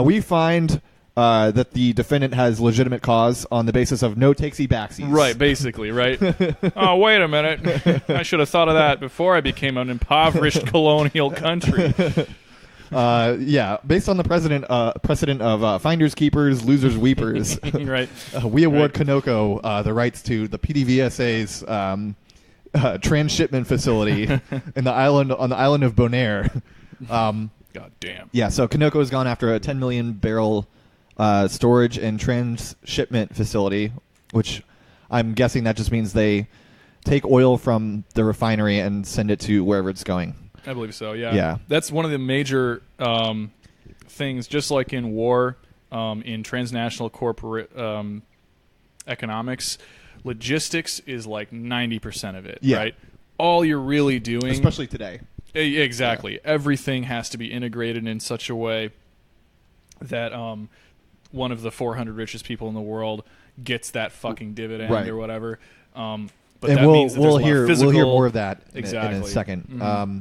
we find that the defendant has legitimate cause on the basis of no takesy backsies. Right, basically, right? Oh, wait a minute. I should have thought of that before I became an impoverished colonial country. Yeah, based on the precedent of finders keepers, losers weepers. Right. We award Conoco the rights to the PDVSA's transshipment facility on the island of Bonaire. God damn. Yeah, so Conoco has gone after a 10 million barrel storage and transshipment facility, which I'm guessing that just means they take oil from the refinery and send it to wherever it's going. I believe so, yeah. Yeah. That's one of the major things, just like in war, in transnational corporate economics, logistics is like 90% of it, right? All you're really doing... Especially today. Exactly. Yeah. Everything has to be integrated in such a way that one of the 400 richest people in the world gets that fucking dividend or whatever. But and that means that we'll there's a lot hear of physical... we'll hear more of that in Exactly. a second. Mm-hmm.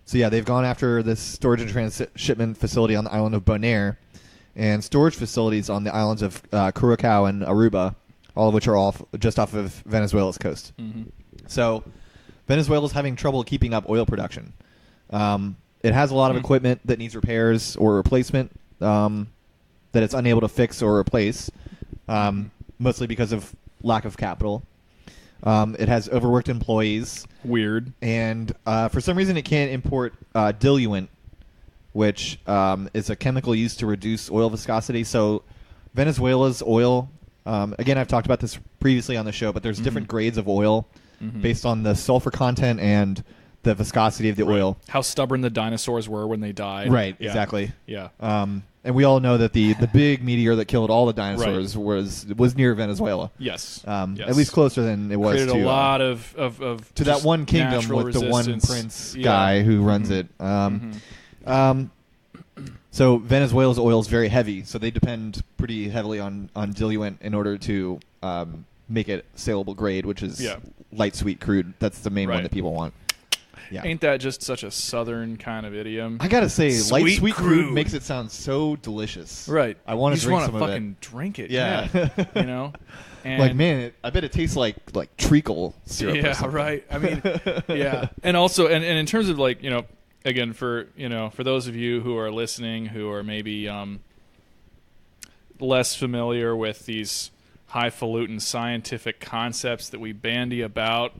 So yeah, they've gone after this storage and transshipment facility on the island of Bonaire, and storage facilities on the islands of Curacao and Aruba, all of which are just off of Venezuela's coast. Mm-hmm. So Venezuela's having trouble keeping up oil production. It has a lot of equipment that needs repairs or replacement that it's unable to fix or replace, mostly because of lack of capital. It has overworked employees. Weird. And for some reason it can't import diluent, which is a chemical used to reduce oil viscosity. So Venezuela's oil, again, I've talked about this previously on the show, but there's different grades of oil based on the sulfur content and the viscosity of the oil. How stubborn the dinosaurs were when they died. Right, Yeah. exactly. Yeah. And we all know that the big meteor that killed all the dinosaurs was near Venezuela. Yes. At least closer than it was Created to a lot of to that just one kingdom natural with the one resistance. prince guy who runs it. So Venezuela's oil is very heavy, so they depend pretty heavily on diluent in order to make it saleable grade, which is light sweet crude. That's the main one that people want. Yeah. Ain't that just such a southern kind of idiom? I gotta say, light Sweet sweet crude. crude makes it sound so delicious. Right. I want to drink just some wanna of it. fucking drink it. Yeah. You know? And Like, man, I bet it tastes like treacle syrup. or yeah, something. right. I mean, yeah. And also, and in terms of like, you know, again, for those of you who are listening who are maybe less familiar with these highfalutin scientific concepts that we bandy about,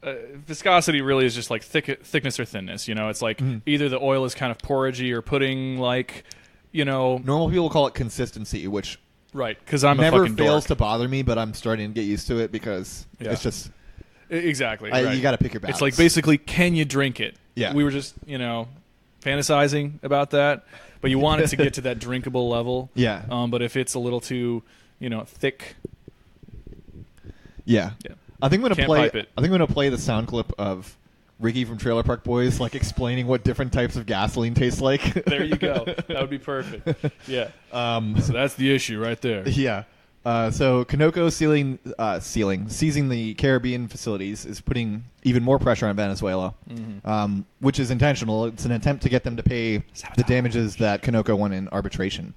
viscosity really is just like thickness or thinness. You know, it's like either the oil is kind of poragey or pudding like, you know. Normal people call it consistency, which Right, because I'm never a fucking fails dork. to bother me, but I'm starting to get used to it because it's just Exactly. Right. you got to pick your balance. It's like basically, can you drink it? Yeah. We were just, fantasizing about that, but you want it to get to that drinkable level. Yeah. But if it's a little too, thick. Yeah. I think I'm Can't gonna pipe play. it. I think I'm gonna play the sound clip of Ricky from Trailer Park Boys, like explaining what different types of gasoline taste like. There you go. That would be perfect. Yeah. So that's the issue right there. Yeah. So Conoco seizing the Caribbean facilities is putting even more pressure on Venezuela, which is intentional. It's an attempt to get them to pay the damages that Conoco won in arbitration.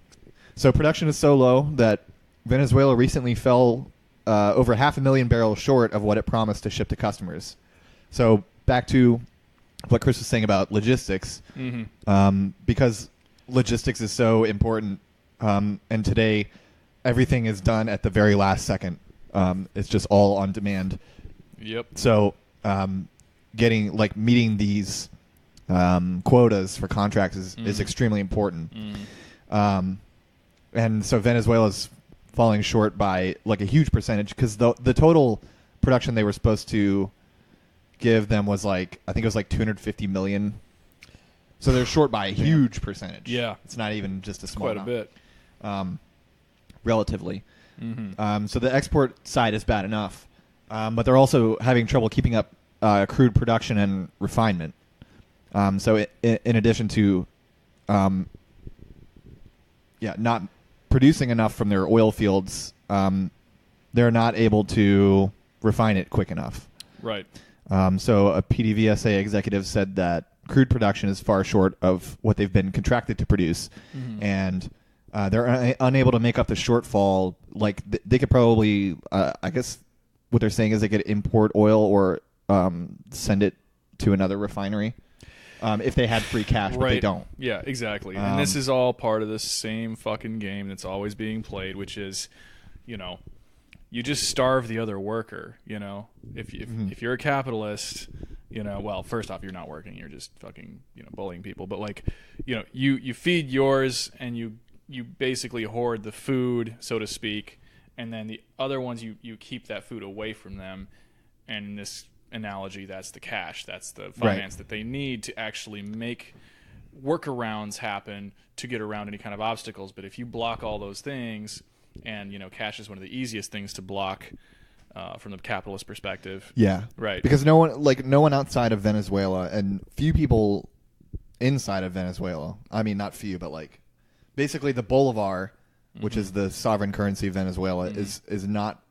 So production is so low that Venezuela recently fell over 500,000 barrels short of what it promised to ship to customers. So back to what Chris was saying about logistics, because logistics is so important, and today everything is done at the very last second. It's just all on demand. Yep. So meeting these quotas for contracts is extremely important. And so Venezuela's falling short by like a huge percentage because the total production they were supposed to give them was like, I think it was like 250 million. So they're short by a huge percentage. Yeah. It's not even just a small Quite a amount. bit. Relatively. So the export side is bad enough, but they're also having trouble keeping up crude production and refinement. So in addition to not producing enough from their oil fields, they're not able to refine it quick enough. Right. So a PDVSA executive said that crude production is far short of what they've been contracted to produce, and they're unable to make up the shortfall. Like they could probably, I guess, what they're saying is they could import oil or send it to another refinery if they had free cash, but they don't. Yeah, exactly. And this is all part of the same fucking game that's always being played, which is, you just starve the other worker. If you're a capitalist, well, first off, you're not working. You're just fucking, bullying people. But like, you feed yours and you basically hoard the food, so to speak, and then the other ones you keep that food away from them. And in this analogy, that's the cash, that's the finance that they need to actually make workarounds happen to get around any kind of obstacles. But if you block all those things, and cash is one of the easiest things to block from the capitalist perspective. Yeah, right. Because no one outside of Venezuela and few people inside of Venezuela. I mean, not few, but like basically the bolivar, which is the sovereign currency of Venezuela, is not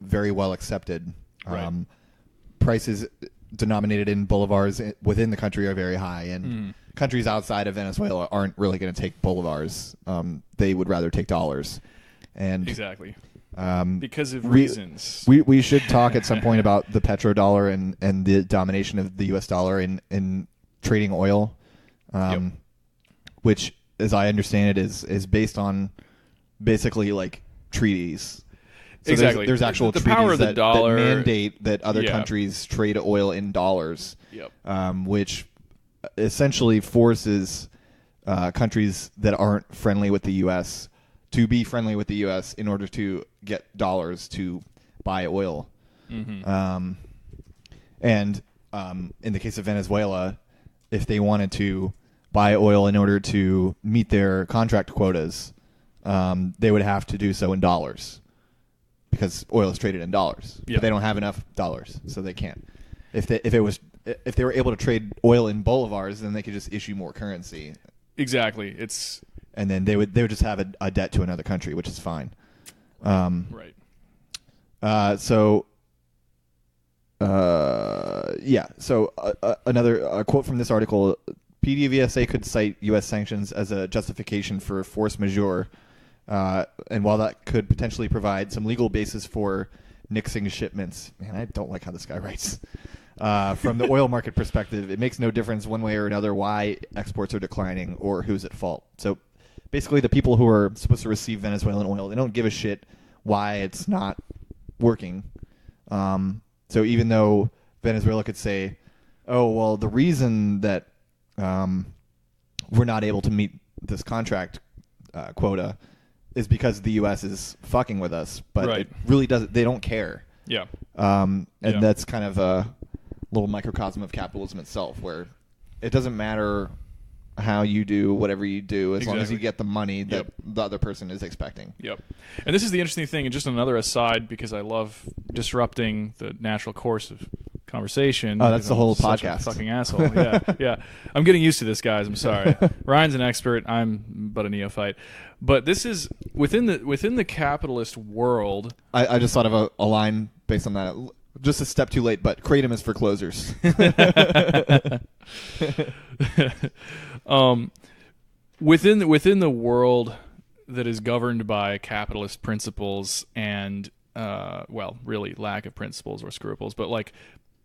very well accepted. Right. Prices denominated in bolivars within the country are very high, and countries outside of Venezuela aren't really going to take bolivars. They would rather take dollars. And exactly. Because of reasons. We should talk at some point about the petrodollar and the domination of the U.S. dollar in trading oil, which, as I understand it, is based on basically like treaties. So exactly. There's actual the treaties power of the that dollar, mandate that other countries trade oil in dollars, which essentially forces countries that aren't friendly with the U.S. to be friendly with the U.S. in order to get dollars to buy oil. And in the case of Venezuela, if they wanted to buy oil in order to meet their contract quotas, they would have to do so in dollars. Because oil is traded in dollars, but they don't have enough dollars, so they can't. If they were able to trade oil in bolivars, then they could just issue more currency. Exactly. And then they would just have a debt to another country, which is fine. Right. So Yeah. So another quote from this article: PDVSA could cite U.S. sanctions as a justification for force majeure, and while that could potentially provide some legal basis for nixing shipments, man, I don't like how this guy writes. From the oil market perspective, it makes no difference one way or another why exports are declining or who's at fault. So basically, the people who are supposed to receive Venezuelan oil, they don't give a shit why it's not working. So even though Venezuela could say, oh, well, the reason that we're not able to meet this contract quota is because the U.S. is fucking with us, but Right. it really doesn't. They don't care. Yeah. And Yeah. that's kind of a little microcosm of capitalism itself, where it doesn't matter how you do whatever you do as long as you Exactly. get the money that Yep. the other person is expecting. Yep. And this is the interesting thing, and just another aside, because I love disrupting the natural course of conversation. Oh, that's because the I'm whole such a podcast. fucking asshole. Yeah, yeah. I'm getting used to this, guys. I'm sorry. Ryan's an expert. I'm but a neophyte. But this is within the capitalist world. I just thought of a line based on that. Just a step too late, but kratom is for closers. Within the world that is governed by capitalist principles and well, really lack of principles or scruples, but like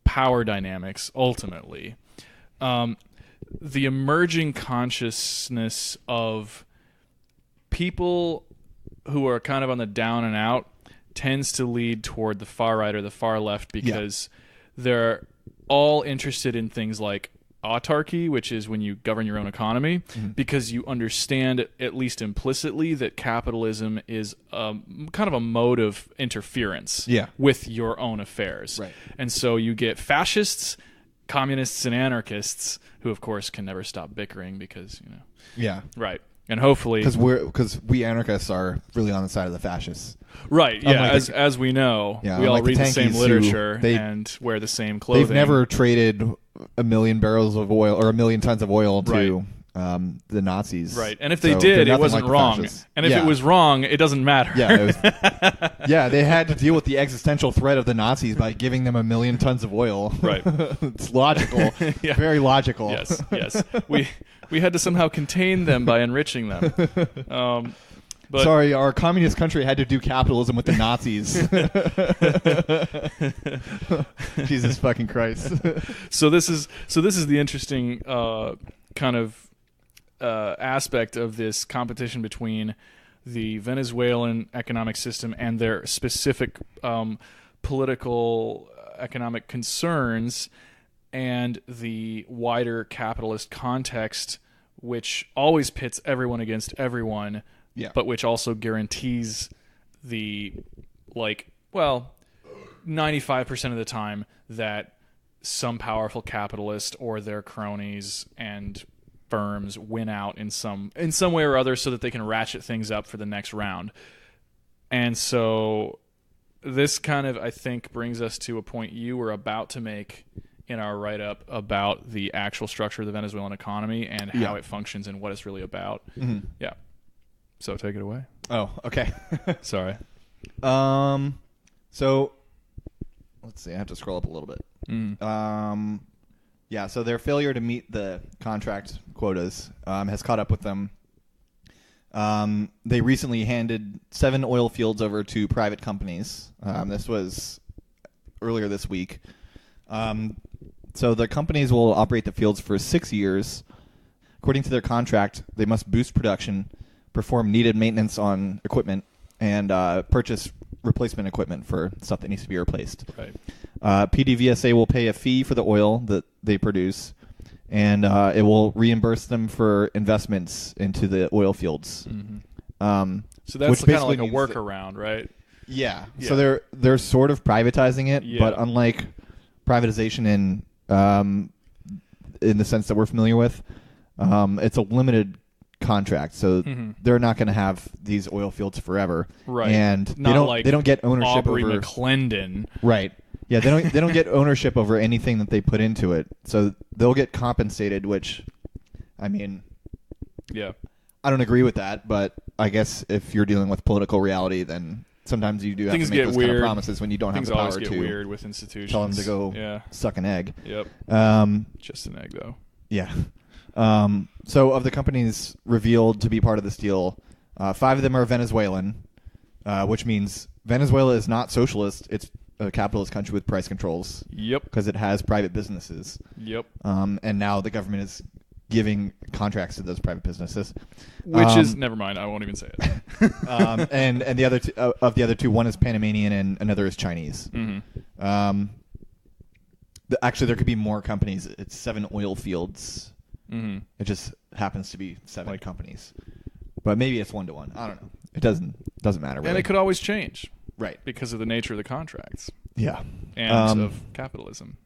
power dynamics ultimately, the emerging consciousness of people who are kind of on the down and out tends to lead toward the far right or the far left because they're all interested in things like autarky, which is when you govern your own economy, because you understand, at least implicitly, that capitalism is kind of a mode of interference with your own affairs. Right. And so you get fascists, communists, and anarchists who, of course, can never stop bickering because, Yeah. right. And hopefully... Because we anarchists are really on the side of the fascists. Right, yeah, Unlike as we know, Yeah, we all unlike the read the same tankies literature who- and wear the same clothing. They've never traded 1 million barrels of oil or 1 million tons of oil to the Nazis. Right, and if they So did, they're it nothing wasn't like the wrong. fascists. And if it was wrong, it doesn't matter. Yeah, it was, yeah, they had to deal with the existential threat of the Nazis by giving them 1 million tons of oil. Right. It's logical. Yeah. Very logical. Yes, yes. We had to somehow contain them by enriching them. But Sorry, our communist country had to do capitalism with the Nazis. Jesus fucking Christ. so this is the interesting kind of aspect of this competition between the Venezuelan economic system and their specific political economic concerns and the wider capitalist context, which always pits everyone against everyone, but which also guarantees the 95% of the time that some powerful capitalist or their cronies and firms win out in some way or other so that they can ratchet things up for the next round. And so this kind of, I think, brings us to a point you were about to make in our write-up about the actual structure of the Venezuelan economy and how it functions and what it's really about. Mm-hmm. Yeah. So take it away. Oh, okay. Sorry. So let's see. I have to scroll up a little bit. Yeah. So their failure to meet the contract quotas has caught up with them. They recently handed 7 oil fields over to private companies. This was earlier this week. So the companies will operate the fields for 6 years. According to their contract, they must boost production, perform needed maintenance on equipment, and purchase replacement equipment for stuff that needs to be replaced. Right. PDVSA will pay a fee for the oil that they produce, and it will reimburse them for investments into the oil fields. Mm-hmm. So that's kind of like a workaround, right? Yeah. So they're sort of privatizing it, but unlike privatization in the sense that we're familiar with, it's a limited contract, so they're not going to have these oil fields forever, right? And they don't get ownership Aubrey over McClendon, right? Yeah, they don't get ownership over anything that they put into it, so they'll get compensated. Which, I mean, I don't agree with that, but I guess if you're dealing with political reality, then sometimes you do have Things to make get those weird. kind of promises when you don't Things have the always power get to weird with institutions. tell them to go Yeah. suck an egg. Yep. Um, Just an egg, though. yeah. So of the companies revealed to be part of this deal, 5 of them are Venezuelan, which means Venezuela is not socialist. It's a capitalist country with price controls. Yep. Because it has private businesses. Yep. And now the government is giving contracts to those private businesses. Which is never mind. I won't even say it. And the other two, of the other 2, one is Panamanian and another is Chinese. Mm-hmm. Actually, there could be more companies. It's 7 oil fields. Mm-hmm. It just happens to be 7 companies, but maybe it's 1-to-1. I don't know. It doesn't matter. Really. And it could always change, right? Because of the nature of the contracts. Yeah, and of capitalism.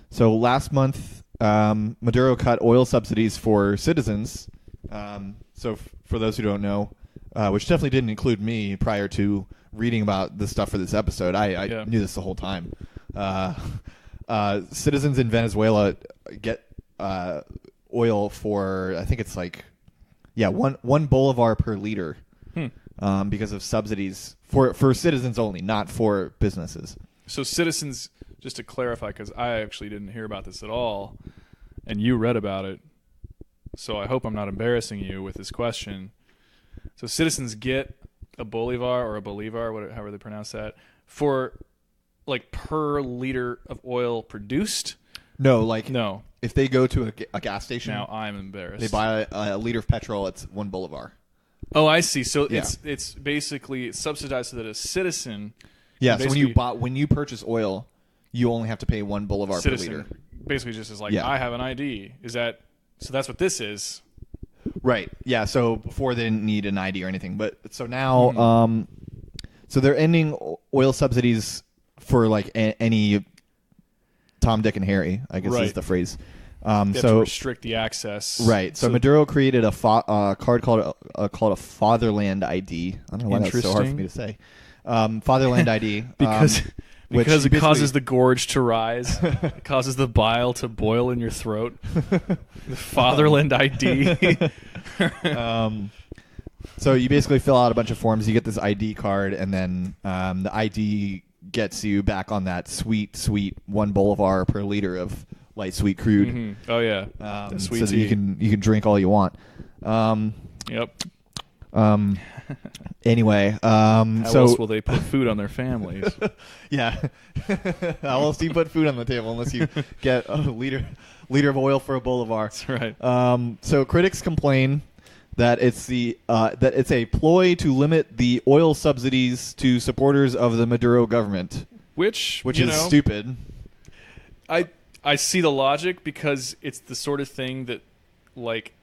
So last month, Maduro cut oil subsidies for citizens. So for those who don't know, which definitely didn't include me prior to reading about this stuff for this episode, I knew this the whole time. Citizens in Venezuela get oil for, I think it's like, one bolivar per liter, because of subsidies for citizens only, not for businesses. So citizens, just to clarify, because I actually didn't hear about this at all, and you read about it, so I hope I'm not embarrassing you with this question. So citizens get a bolivar or a bolivar, however they pronounce that, for like per liter of oil produced? No. If they go to a gas station, now I'm embarrassed. They buy a liter of petrol. It's 1 bolivar. Oh, I see. So Yeah. it's basically subsidized so that a citizen. Yeah. So when you purchase oil, you only have to pay 1 bolivar per liter. Basically, just is like, Yeah. I have an ID. Is that so? That's what this is. Right. Yeah. So before they didn't need an ID or anything, but so now, so they're ending oil subsidies for like any Tom, Dick, and Harry, I guess is the phrase. They have to restrict the access. Right. So Maduro created a card called a Fatherland ID. I don't know why that's so hard for me to say. Fatherland ID. Because it causes the gorge to rise. It causes the bile to boil in your throat. The Fatherland ID. So you basically fill out a bunch of forms. You get this ID card, and then the ID gets you back on that sweet 1 bolivar per liter of light sweet crude. Mm-hmm. Oh yeah, sweet so tea. that you can drink all you want. Yep. Anyway, how else will they put food on their families? Yeah. How else do you put food on the table unless you get a liter of oil for a bolivar? That's right. So critics complain that it's a ploy to limit the oil subsidies to supporters of the Maduro government, which is stupid. I see the logic because it's the sort of thing that, like,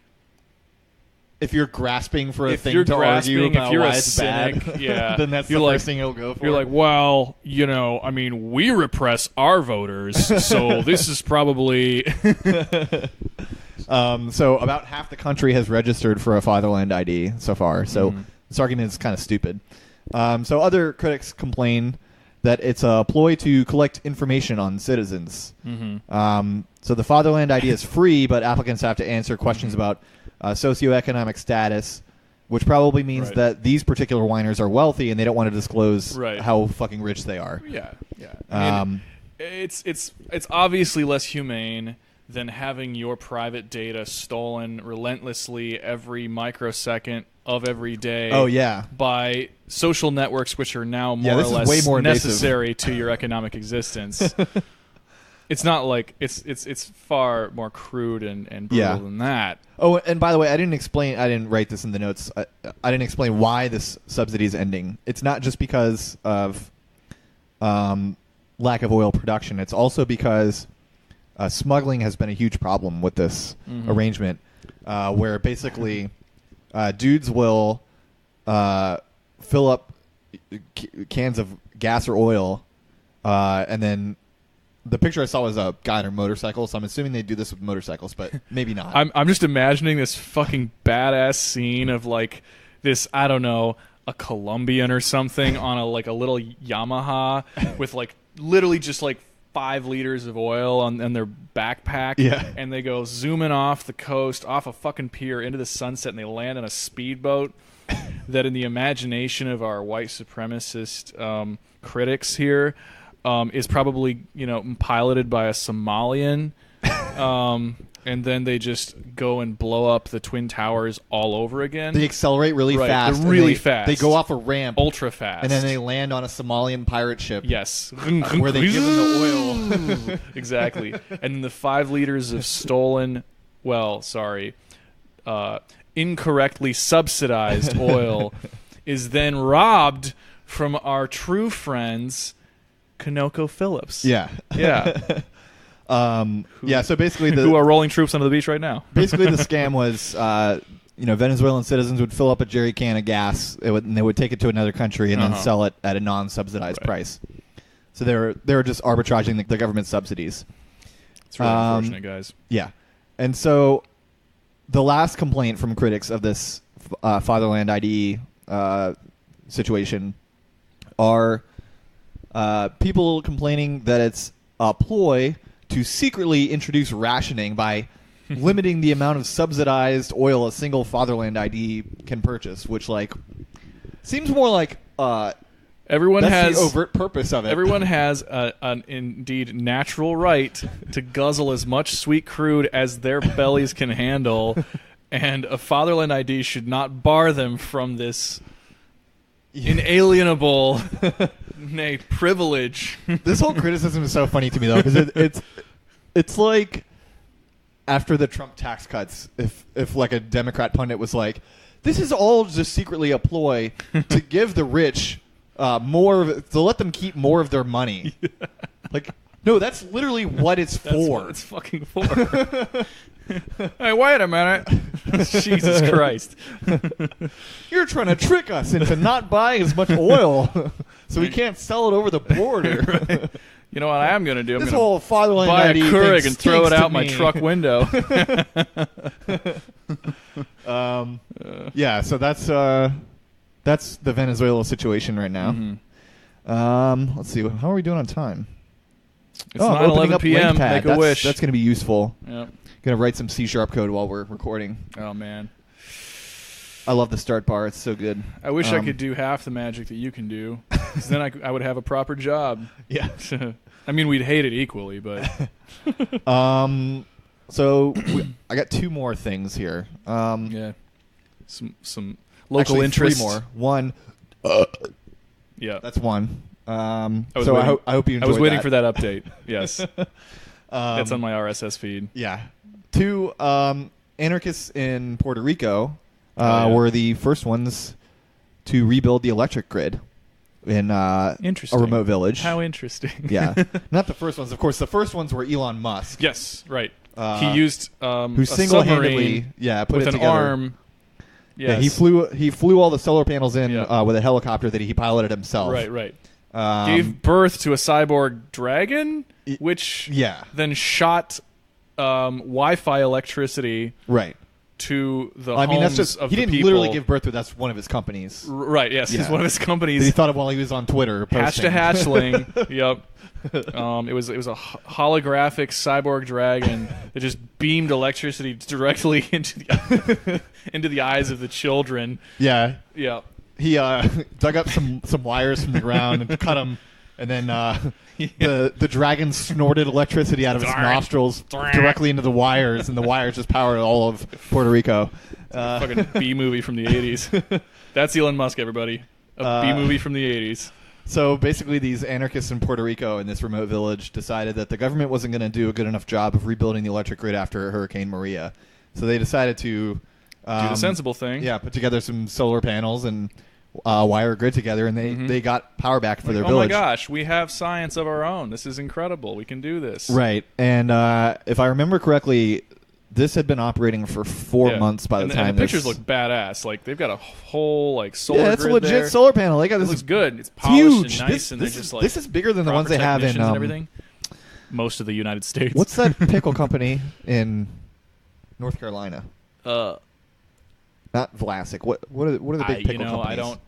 if you're grasping for a thing to argue about if you're why a it's cynic, bad, yeah, then that's the first thing you'll go for. You're like, well, I mean, we repress our voters, so this is probably. So about half the country has registered for a Fatherland ID so far. So this argument is kind of stupid. So other critics complain that it's a ploy to collect information on citizens. So the Fatherland ID is free, but applicants have to answer questions about socioeconomic status, which probably means that these particular whiners are wealthy and they don't want to disclose how fucking rich they are. Yeah. I mean, it's obviously less humane than having your private data stolen relentlessly every microsecond of every day. Oh yeah, by social networks, which are now more or less way more necessary to your economic existence. It's not like it's far more crude and brutal than that. Oh, and by the way, I didn't write this in the notes. I didn't explain why this subsidy is ending. It's not just because of lack of oil production. It's also because smuggling has been a huge problem with this arrangement, where basically dudes will fill up cans of gas or oil, and then the picture I saw was a guy on a motorcycle, so I'm assuming they do this with motorcycles, but maybe not. I'm just imagining this fucking badass scene of like this, I don't know, a Colombian or something on a little Yamaha with like literally just like 5 liters of oil on their backpack, and they go zooming off the coast, off a fucking pier into the sunset, and they land on a speedboat. that in the imagination of our white supremacist critics here is probably piloted by a Somalian. And then they just go and blow up the Twin Towers all over again. They accelerate really fast. They're really fast. They go off a ramp. Ultra fast. And then they land on a Somalian pirate ship. Yes. Where they give them the oil. Exactly. And then the 5 liters of stolen, incorrectly subsidized oil is then robbed from our true friends, ConocoPhillips. Yeah. Yeah. So basically who are rolling troops onto the beach right now. Basically the scam was Venezuelan citizens would fill up a jerry can of gas and they would take it to another country and then sell it at a non-subsidized price. So they were just arbitraging the government subsidies. It's really unfortunate, guys. Yeah. And so the last complaint from critics of this Fatherland ID situation are people complaining that it's a ploy to secretly introduce rationing by limiting the amount of subsidized oil a single Fatherland ID can purchase, which seems more like everyone that's has the overt purpose of it. Everyone has an indeed natural right to guzzle as much sweet crude as their bellies can handle, and a Fatherland ID should not bar them from this inalienable nay privilege. This whole criticism is so funny to me though, because it's like after the Trump tax cuts, if like a Democrat pundit was like, this is all just secretly a ploy to give the rich to let them keep more of their money. Like, no, that's literally what it's for. That's what it's fucking for. Hey, wait a minute. Jesus Christ. You're trying to trick us into not buying as much oil so we can't sell it over the border. Right. You know what I am going to do? I'm this whole Fatherland buy a ID Keurig and throw it out my me. truck window. Yeah, so that's the Venezuela situation right now. Mm-hmm. Let's see. How are we doing on time? It's 9:11 p.m. Make a wish. That's going to be useful. Yep. Going to write some C# code while we're recording. Oh, man. I love the start bar. It's so good. I wish I could do half the magic that you can do, because then I would have a proper job. Yeah. I mean, we'd hate it equally, but... So I got 2 more things here. Yeah. Some local actually, interest. 3 more. One. Yeah. That's one. I waiting- hope you enjoyed I was waiting that. for that update. Yes. That's on my RSS feed. Yeah. 2 anarchists in Puerto Rico were the first ones to rebuild the electric grid in a remote village. How interesting. Yeah. Not the first ones. Of course, the first ones were Elon Musk. Yes, right. He used who a single-handedly submarine put with it an together. arm. Yes. Yeah, he flew all the solar panels in with a helicopter that he piloted himself. Right. Gave birth to a cyborg dragon, which then shot Wi-Fi electricity to the homes that's just of he the didn't people. literally give birth to. That's one of his companies. Right. Yes, it's one of his companies. He thought of while he was on Twitter. Hatch to posting. hatchling. Yep. It was a holographic cyborg dragon that just beamed electricity directly into the eyes of the children. Yeah. Yeah. He dug up some wires from the ground and cut them, and then the dragon snorted electricity out of its nostrils directly into the wires, and the wires just powered all of Puerto Rico. Fucking B movie from the 80s. That's Elon Musk, everybody. A B movie from the 80s. So basically, these anarchists in Puerto Rico in this remote village decided that the government wasn't going to do a good enough job of rebuilding the electric grid after Hurricane Maria. So they decided to do the sensible thing. Yeah, put together some solar panels and wire a grid together, and they got power back for their village. Oh my gosh, we have science of our own. This is incredible. We can do this. Right. And if I remember correctly, this had been operating for 4 months by the time. And the pictures look badass. Like they've got a whole solar grid. Yeah, it's a legit there. solar panel. They got this. It looks good. It's polished huge. and nice, and they're just this is bigger than the ones they have in and everything. Most of the United States. What's that pickle company in North Carolina? Not Vlasic. What are the big pickle companies?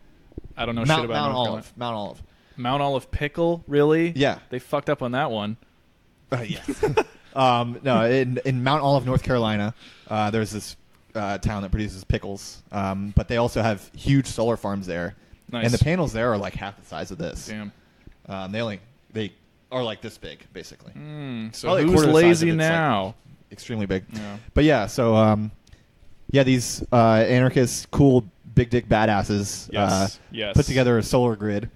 I don't know shit about Mount Olive. Mount Olive pickle, really? Yeah. They fucked up on that one. Yes. No, in Mount Olive, North Carolina, there's this town that produces pickles, but they also have huge solar farms there. Nice. And the panels there are like half the size of this. Damn. They are like this big, basically. So Probably a who's quarter the size lazy of it's, like, now? extremely big. Yeah. But yeah, so these anarchists, cool big dick badasses, Yes. put together a solar grid.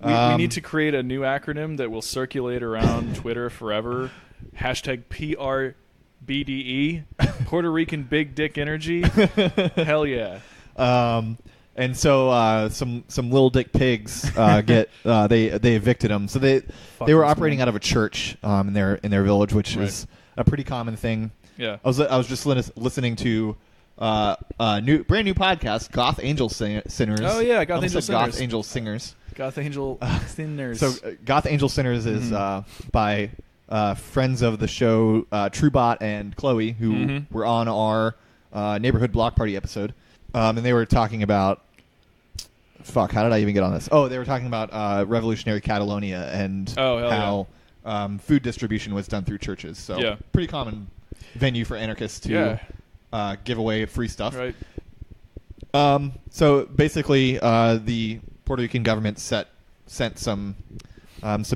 We need to create a new acronym that will circulate around Twitter forever. Hashtag PRBDE, Puerto Rican Big Dick Energy. Hell yeah. And so some little dick pigs they evicted them. So they were operating out of a church in their village, which is a pretty common thing. Yeah. I was just listening to brand new podcast, Goth Angel Sinners. Oh yeah, Goth Angel Sinners. Sinners. Goth Angel Singers. Goth Angel Sinners. So Goth Angel Sinners is by friends of the show, Truebot and Chloe, who were on our neighborhood block party episode, and they were talking about. Fuck, how did I even get on this? Oh, they were talking about revolutionary Catalonia and how food distribution was done through churches. So pretty common venue for anarchists to give away free stuff. Right. So basically, the Puerto Rican government sent some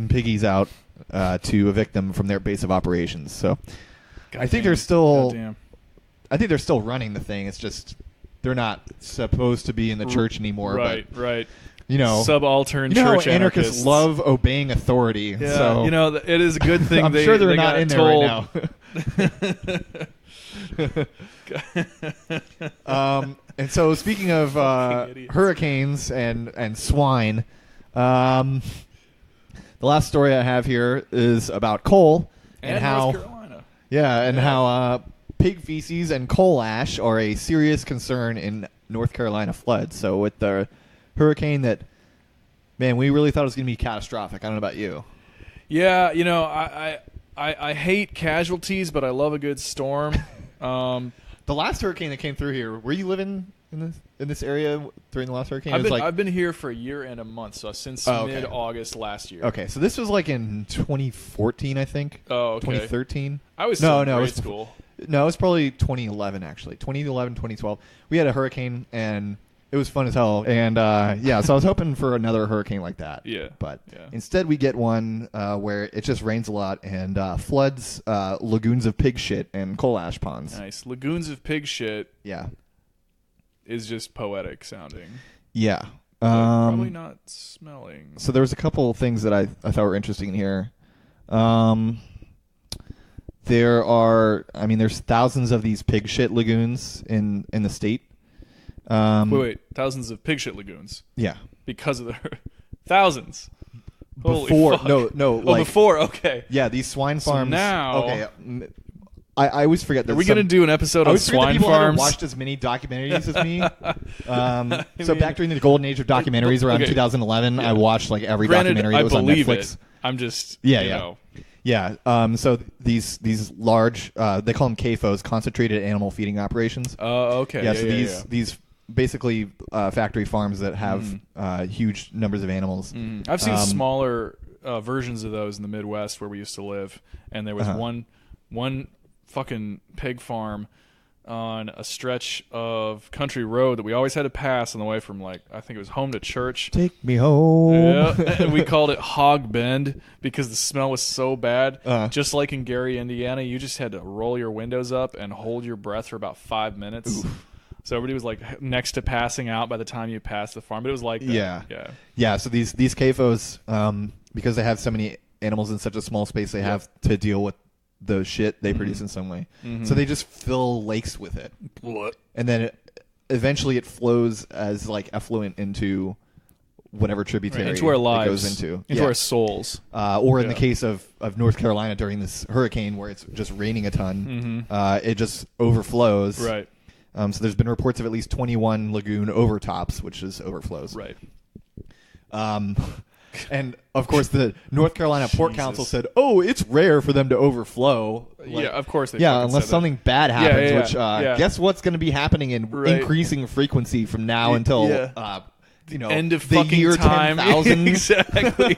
piggies out to evict them from their base of operations. So I think they're still running the thing. It's just they're not supposed to be in the church anymore. Right. But, Right. You know, subaltern you know church how anarchists love obeying authority. Yeah, so you know, it is a good thing. I'm sure they're not in told. there right now. And so, speaking of hurricanes and swine, the last story I have here is about coal and how North Carolina. How pig feces and coal ash are a serious concern in North Carolina floods. So with the hurricane that, man, we really thought it was going to be catastrophic. I don't know about you. Yeah, you know, I hate casualties, but I love a good storm. The last hurricane that came through here, were you living in this area during the last hurricane? I've been here for a year and a month, so since mid-August last year. Okay, so this was like in 2014, I think. Oh, okay. 2013. I was still in grade school. No, it was probably 2011, actually. 2011, 2012. We had a hurricane, and it was fun as hell. And, so I was hoping for another hurricane like that. Yeah. But instead we get one where it just rains a lot and floods lagoons of pig shit and coal ash ponds. Nice. Lagoons of pig shit. Yeah. Is just poetic sounding. Yeah. Probably not smelling. So there was a couple of things that I thought were interesting in here. There's thousands of these pig shit lagoons in the state. Wait, thousands of pig shit lagoons. Yeah. Because of the thousands. Before, Holy fuck. no. Before, okay. Yeah, these swine farms. So now, okay. I always forget that. Are we going to do an episode on swine people farms? Haven't watched as many documentaries as me. So back during the golden age of documentaries around 2011, I watched like every documentary that was on Netflix. I'm just Yeah. So these large, they call them CAFOs, concentrated animal feeding operations. Oh, okay. Yeah. These basically factory farms that have huge numbers of animals. I've seen smaller versions of those in the Midwest where we used to live, and there was one fucking pig farm on a stretch of country road that we always had to pass on the way from, like, I think it was home to church. Take me home. Yeah, and we called it Hog Bend because the smell was so bad. Just like in Gary, Indiana, you just had to roll your windows up and hold your breath for about 5 minutes. Oof. So everybody was like next to passing out by the time you passed the farm. But it was like that. Yeah. So these CAFOs, because they have so many animals in such a small space, they have to deal with the shit they produce in some way. So they just fill lakes with it. And then eventually it flows as like effluent into whatever tributary into our lives, it goes into our souls. Or in the case of North Carolina during this hurricane where it's just raining a ton, it just overflows. Right. So there's been reports of at least 21 lagoon overtops, which is overflows. Right. And, of course, the North Carolina Port Council said, it's rare for them to overflow. Like, of course they unless something bad happens, which guess what's going to be happening in increasing frequency from now until, end of the fucking year time. 10,000. Exactly.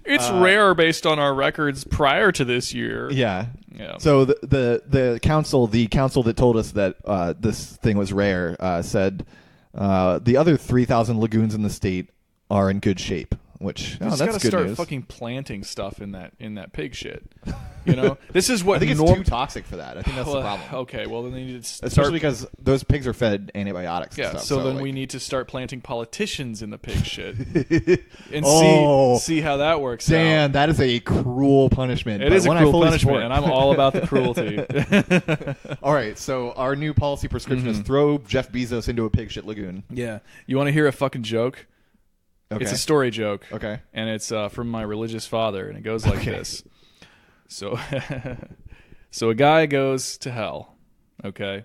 It's rare based on our records prior to this year. Yeah. Yeah. So the council that told us that this thing was rare said the other 3,000 lagoons in the state are in good shape. Which you just that's gotta good start news. fucking planting stuff in that pig shit. You know, this is what I think it's too toxic for that. I think that's the problem. Okay, well then they need to start, especially because those pigs are fed antibiotics. Yeah, and stuff, so then like, we need to start planting politicians in the pig shit and see how that works out. Dan, that is a cruel punishment. It is a cruel punishment, and I'm all about the cruelty. All right, so our new policy prescription is throw Jeff Bezos into a pig shit lagoon. Yeah, you want to hear a fucking joke? Okay. It's a story joke. Okay. And it's from my religious father, and it goes like this. So so a guy goes to hell. Okay?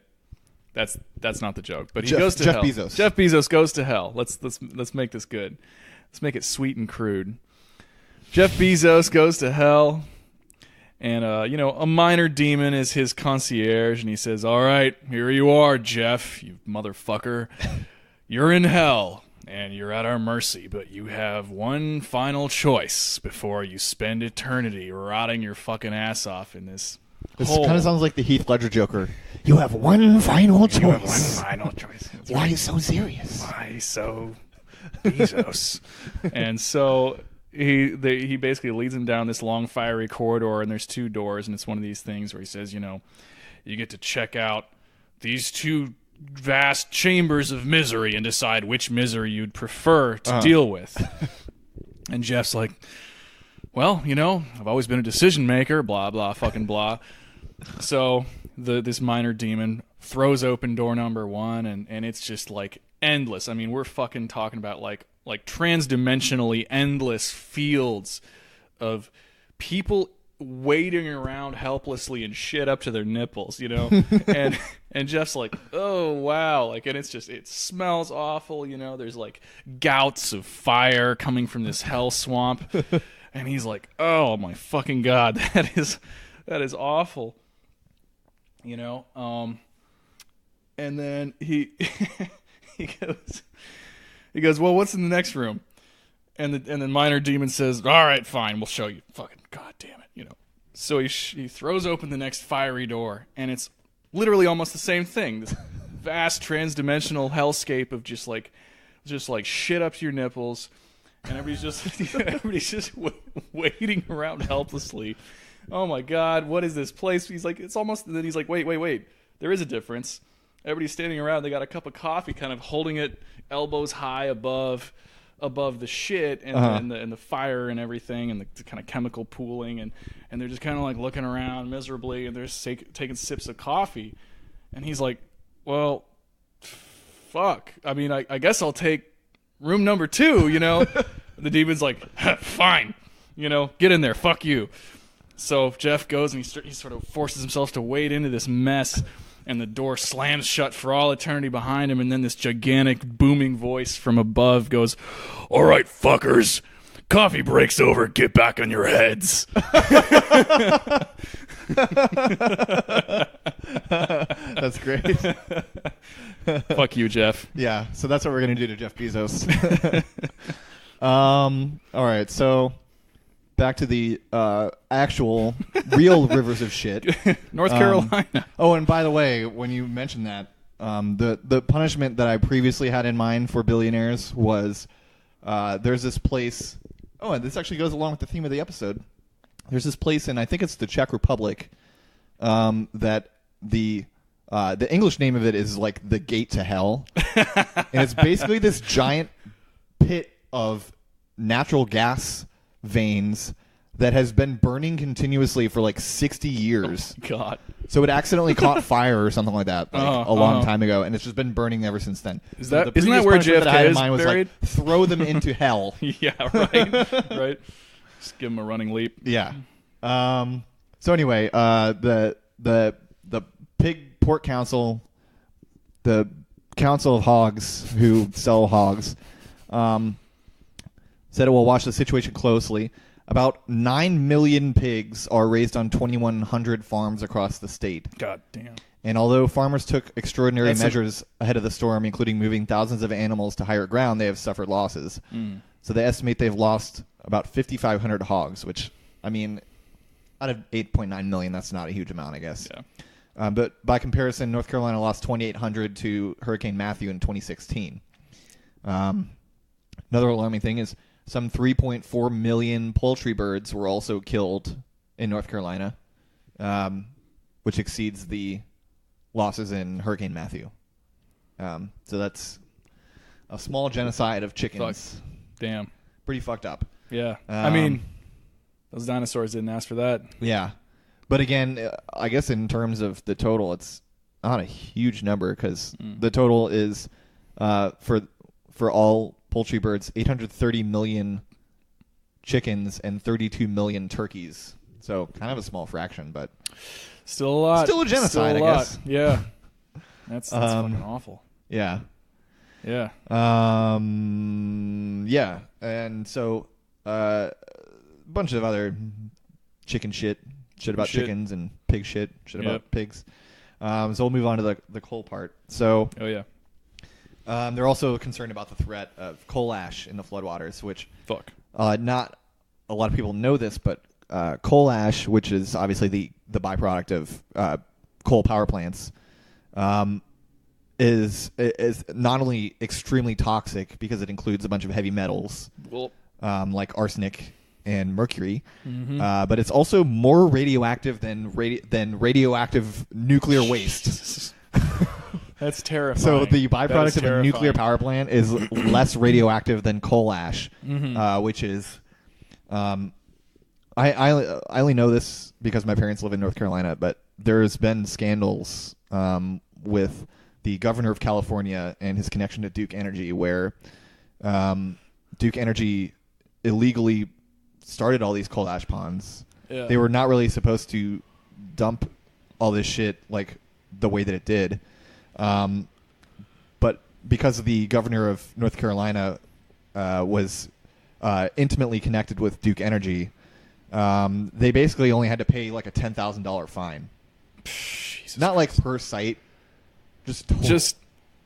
That's not the joke, but he goes to Jeff hell. Bezos. Jeff Bezos goes to hell. Let's make this good. Let's make it sweet and crude. Jeff Bezos goes to hell, and a minor demon is his concierge, and he says, "All right, here you are, Jeff, you motherfucker. You're in hell. And you're at our mercy, but you have one final choice before you spend eternity rotting your fucking ass off in this hole." kind of sounds like the Heath Ledger Joker. You have one final choice. You have one final choice. Why so serious? Why so Bezos? And so he basically leads him down this long fiery corridor, and there's two doors, and it's one of these things where he says, you get to check out these two vast chambers of misery and decide which misery you'd prefer to deal with. And Jeff's like, well, I've always been a decision maker, blah, blah, fucking blah. So this minor demon throws open door number 1, and it's just like endless. I mean, we're fucking talking about like transdimensionally endless fields of people wading around helplessly and shit up to their nipples, and Jeff's like, oh wow, and it smells awful, there's like gouts of fire coming from this hell swamp, and he's like, oh my fucking god, that is awful, and then he goes, well, what's in the next room? And the minor demon says, all right, fine, we'll show you. Fucking goddamn it, So he throws open the next fiery door, and it's literally almost the same thing. This vast transdimensional hellscape of just like shit up to your nipples, and everybody's just waiting around helplessly. Oh my god, what is this place? He's like, it's almost. Then he's like, wait, there is a difference. Everybody's standing around. They got a cup of coffee, kind of holding it elbows high above the shit and the fire and everything, and the kind of chemical pooling, and they're just kind of like looking around miserably, and they're just taking sips of coffee, and he's like, well, fuck, I mean, I guess I'll take room number 2, The demon's like, fine, get in there, fuck you. So Jeff goes, and he sort of forces himself to wade into this mess, and the door slams shut for all eternity behind him, and then this gigantic booming voice from above goes, all right, fuckers, coffee break's over, get back on your heads. That's great. Fuck you, Jeff. Yeah, so that's what we're going to do to Jeff Bezos. All right, so back to the actual real rivers of shit. North Carolina. Oh, and by the way, when you mentioned that, the punishment that I previously had in mind for billionaires was there's this place. Oh, and this actually goes along with the theme of the episode. There's this place, and I think it's the Czech Republic, that the English name of it is like the Gate to Hell. And it's basically this giant pit of natural gas veins that has been burning continuously for like 60 years. Oh, God. So it accidentally caught fire or something like that a long time ago, and it's just been burning ever since then. Isn't that where JFK is was buried? Like, throw them into hell. Yeah, right. Just give them a running leap. Yeah. So anyway, the Pig Pork Council, the Council of Hogs who sell hogs, said it will watch the situation closely. About 9 million pigs are raised on 2,100 farms across the state. God damn. And although farmers took extraordinary measures ahead of the storm, including moving thousands of animals to higher ground, they have suffered losses. So they estimate they've lost about 5,500 hogs, which, I mean, out of 8.9 million, that's not a huge amount, I guess. Yeah. But by comparison, North Carolina lost 2,800 to Hurricane Matthew in 2016. Another alarming thing is some 3.4 million poultry birds were also killed in North Carolina, which exceeds the losses in Hurricane Matthew. So that's a small genocide of chickens. Damn. Pretty fucked up. Yeah. I mean, those dinosaurs didn't ask for that. Yeah. But again, I guess in terms of the total, it's not a huge number because the total is for all poultry birds, 830 million chickens and 32 million turkeys. So kind of a small fraction, but still a lot. Still a genocide, I guess. Yeah. That's fucking awful. Yeah. Yeah. Yeah. And so a bunch of other chicken shit about chickens and pig shit about pigs. So we'll move on to the coal part. So they're also concerned about the threat of coal ash in the floodwaters, which not a lot of people know this, but coal ash, which is obviously the byproduct of coal power plants, is not only extremely toxic because it includes a bunch of heavy metals, like arsenic and mercury, but it's also more radioactive than radioactive nuclear waste. That's terrifying. So the byproduct of a nuclear power plant is less radioactive than coal ash, which is I only know this because my parents live in North Carolina, but there's been scandals with the governor of California and his connection to Duke Energy, where Duke Energy illegally started all these coal ash ponds. Yeah. They were not really supposed to dump all this shit like the way that it did. But because the governor of North Carolina was intimately connected with Duke Energy, they basically only had to pay like a $10,000 fine. Jesus not Christ. Like per site, just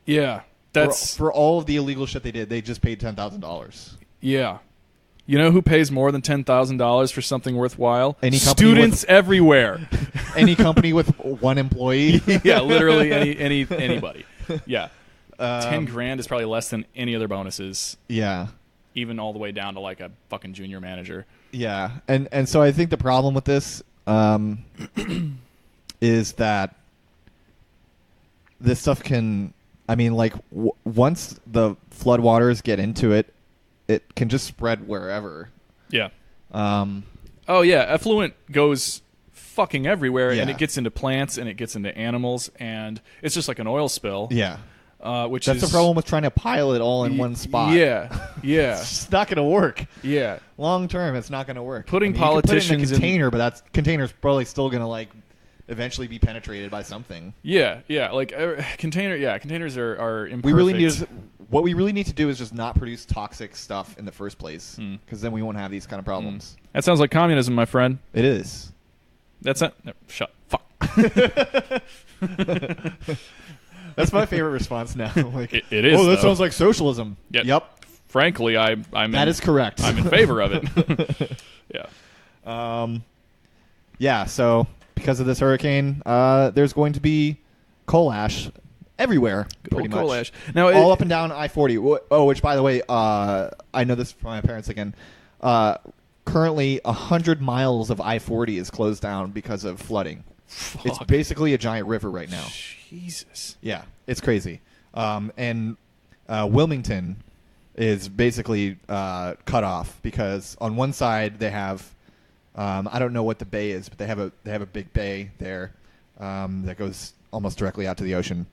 yeah. That's for all of the illegal shit they did. They just paid $10,000. Yeah. You know who pays more than $10,000 for something worthwhile? Students everywhere. Any company with one employee. Yeah, literally anybody. Yeah. 10 grand is probably less than any other bonuses. Yeah. Even all the way down to like a fucking junior manager. Yeah. And so I think the problem with this is that this stuff can, I mean, like once the floodwaters get into it, it can just spread wherever. Yeah. Oh, yeah. Effluent goes fucking everywhere, and it gets into plants, and it gets into animals, and it's just like an oil spill. Yeah. Which That's the problem with trying to pile it all in one spot. Yeah. Yeah. It's just not going to work. Yeah. Long term, it's not going to work. Putting politicians you can put it in a container, but that container's probably still going to like eventually be penetrated by something. Yeah. Yeah. Like containers are imperfect. What we really need to do is just not produce toxic stuff in the first place, because then we won't have these kind of problems. That sounds like communism, my friend. It is. That's not. No, shut. Fuck. That's my favorite response now. Like, it is. Oh, that sounds like socialism. Yep. Frankly, I'm. That is correct. I'm in favor of it. Yeah. Yeah. So because of this hurricane, there's going to be coal ash everywhere, pretty much. Coal ash. Now, all up and down I-40. Oh, which, by the way, I know this from my parents again. Currently, 100 miles of I-40 is closed down because of flooding. Fuck. It's basically a giant river right now. Jesus. Yeah, it's crazy. And Wilmington is basically cut off because on one side they have, I don't know what the bay is, but they have a big bay there that goes almost directly out to the ocean.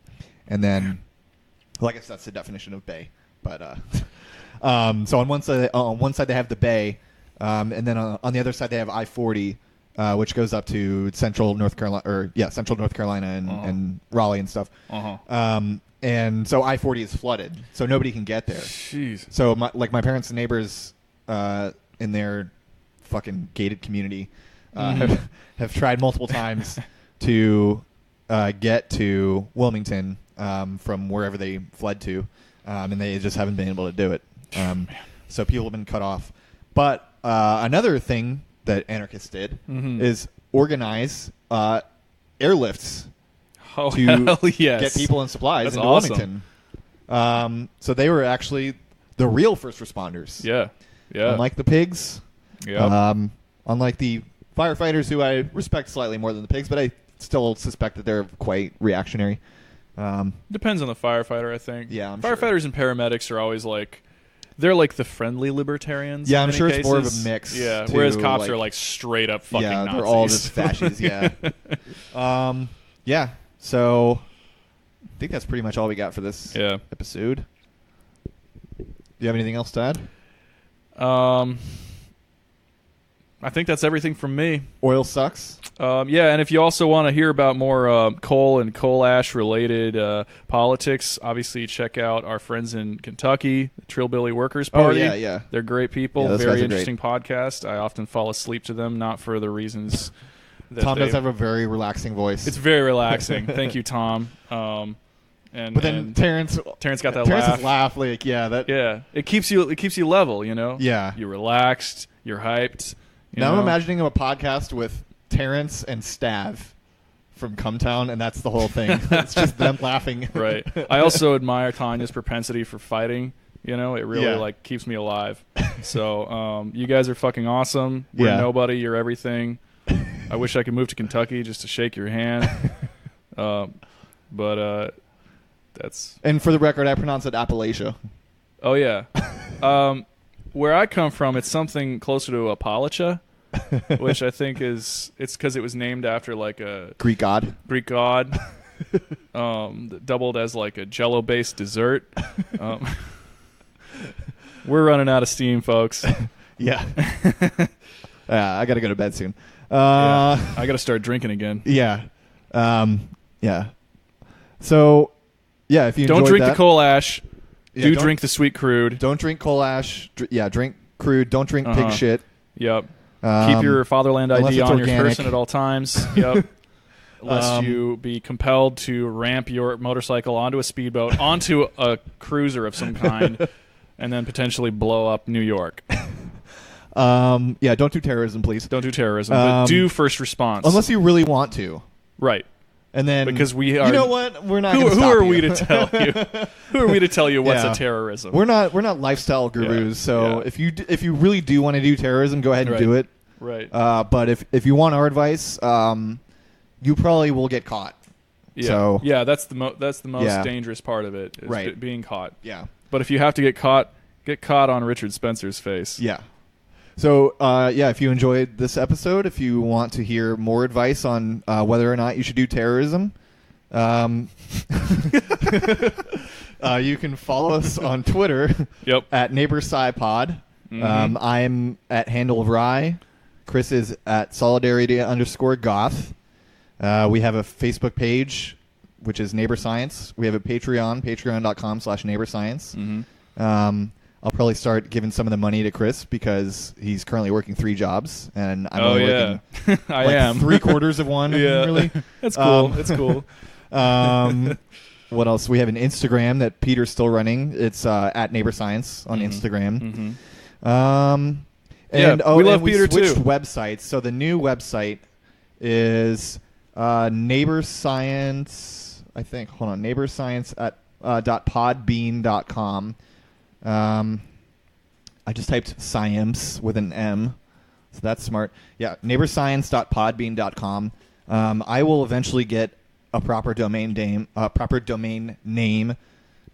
And then, well, I guess that's the definition of bay. But so on one side they have the bay, and then on the other side they have I-40, which goes up to central North Carolina, and Raleigh and stuff. And so I-40 is flooded, so nobody can get there. Jeez. So my parents and neighbors in their fucking gated community have tried multiple times to get to Wilmington from wherever they fled to, and they just haven't been able to do it. So people have been cut off. But another thing that anarchists did is organize airlifts Oh, to hell yes. get people and supplies That's into awesome. Wilmington. So they were actually the real first responders. Yeah. Yeah. Unlike the pigs. Yeah. Unlike the firefighters, who I respect slightly more than the pigs, but I still suspect that they're quite reactionary. Depends on the firefighter, I think. Yeah, I'm firefighters and paramedics are always like, they're like the friendly libertarians. Yeah, in I'm many sure cases. it's more of a mix. Yeah, too, whereas cops like, are like straight up fucking yeah, Nazis. they're all just fascists. Yeah. Yeah. So I think that's pretty much all we got for this episode. Do you have anything else to add? I think that's everything from me. Oil sucks. Yeah, and if you also want to hear about more coal and coal ash related politics, obviously check out our friends in Kentucky, the Trillbilly Workers Party. Oh, yeah. They're great people. Yeah, those very guys are interesting podcast. I often fall asleep to them, not for the reasons that Tom does have a very relaxing voice. It's very relaxing. Thank you, Tom. But then Terrence got that Terrence's laugh. Like, it keeps you level, you know. Yeah. You're relaxed. You're hyped. Now I'm imagining a podcast with Terrence and Stav from Cumtown, and that's the whole thing. It's just them laughing. Right. I also admire Tanya's propensity for fighting. You know, it really like keeps me alive. So you guys are fucking awesome. We're nobody. You're everything. I wish I could move to Kentucky just to shake your hand. But that's... And for the record, I pronounce it Appalachia. Oh, yeah. Where I come from, it's something closer to Appalachia, which I think it's because it was named after like a... Greek god. Doubled as like a Jello-based dessert. We're running out of steam, folks. Yeah. I got to go to bed soon. I got to start drinking again. Yeah. Yeah. So, yeah, if you don't enjoyed drink that, the coal ash. Yeah, drink the sweet crude. Don't drink coal ash. Drink crude. Don't drink pig shit. Yep. Keep your fatherland ID on your person at all times. Yep. Lest you be compelled to ramp your motorcycle onto a speedboat, onto a cruiser of some kind, and then potentially blow up New York. Yeah, don't do terrorism, please. Don't do terrorism, but do first response. Unless you really want to. Right. And then because we are, you know what? We're not. Who are we to tell you? Who are we to tell you what's a terrorism? We're not lifestyle gurus. So if you really do want to do terrorism, go ahead and do it. Right. But if you want our advice, you probably will get caught. Yeah. So that's the most dangerous part of it. Is being caught. Yeah. But if you have to get caught on Richard Spencer's face. Yeah. So, if you enjoyed this episode, if you want to hear more advice on whether or not you should do terrorism, you can follow us on Twitter at NeighborSciPod. I'm at Handle of Rye. Chris is at Solidarity_Goth. We have a Facebook page, which is Neighbor Science. We have a Patreon, patreon.com/NeighborScience. I'll probably start giving some of the money to Chris because he's currently working 3 jobs, and I'm only working I am 3/4 of one. Really, that's cool. That's cool. What else? We have an Instagram that Peter's still running. It's at Neighbor Science on Instagram. We love Peter switched too. Websites. So the new website is Neighbor Science. I think. Hold on. NeighborScience at .podbean.com. I just typed science with an M, so that's smart. Yeah, neighborscience.podbean.com. I will eventually get a proper domain name,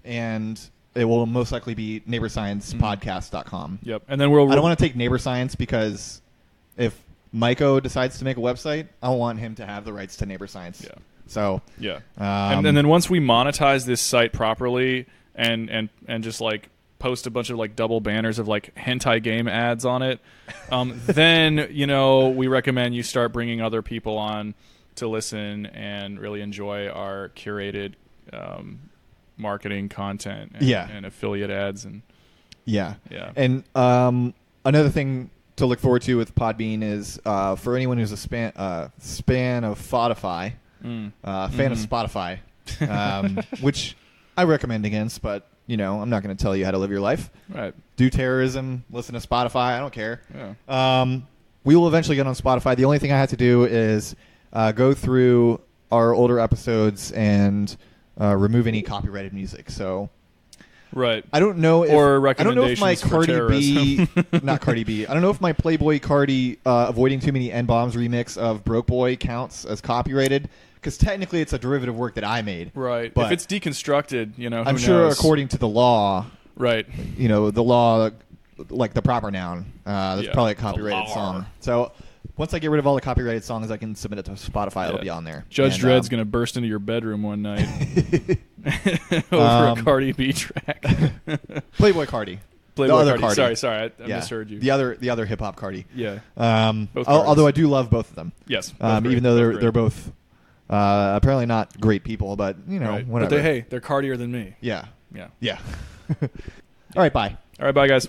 and it will most likely be neighborsciencepodcast.com. Yep, and then I don't want to take Neighbor Science because if Maiko decides to make a website, I want him to have the rights to Neighbor Science. Yeah. So and then once we monetize this site properly and just like post a bunch of like double banners of like hentai game ads on it, then we recommend you start bringing other people on to listen and really enjoy our curated marketing content and affiliate ads and and another thing to look forward to with Podbean is for anyone who's a span of Spotify, fan of Spotify, which I recommend against, but I'm not going to tell you how to live your life. Right. Do terrorism. Listen to Spotify. I don't care. Yeah. We will eventually get on Spotify. The only thing I have to do is go through our older episodes and remove any copyrighted music. So. Right. I don't know if my Cardi terrorism. B, not Cardi B. I don't know if my Playboy Cardi avoiding too many N-bombs remix of Broke Boy counts as copyrighted, because technically it's a derivative work that I made. Right. But if it's deconstructed, who I'm sure knows? according to the law, right. The law, like the proper noun, that's probably a copyrighted law. song. So once I get rid of all the copyrighted songs, I can submit it to Spotify. It'll be on there. Judge And, Dredd's going to burst into your bedroom one night over a Cardi B track. Playboy Cardi. Playboy the other Cardi. Sorry, I misheard you. The other hip hop Cardi. Yeah. Although I do love both of them. Yes. Even though they're both apparently not great people, but right. whatever. But they're cardier than me. Yeah. Yeah. Yeah. All right. Bye. All right. Bye, guys.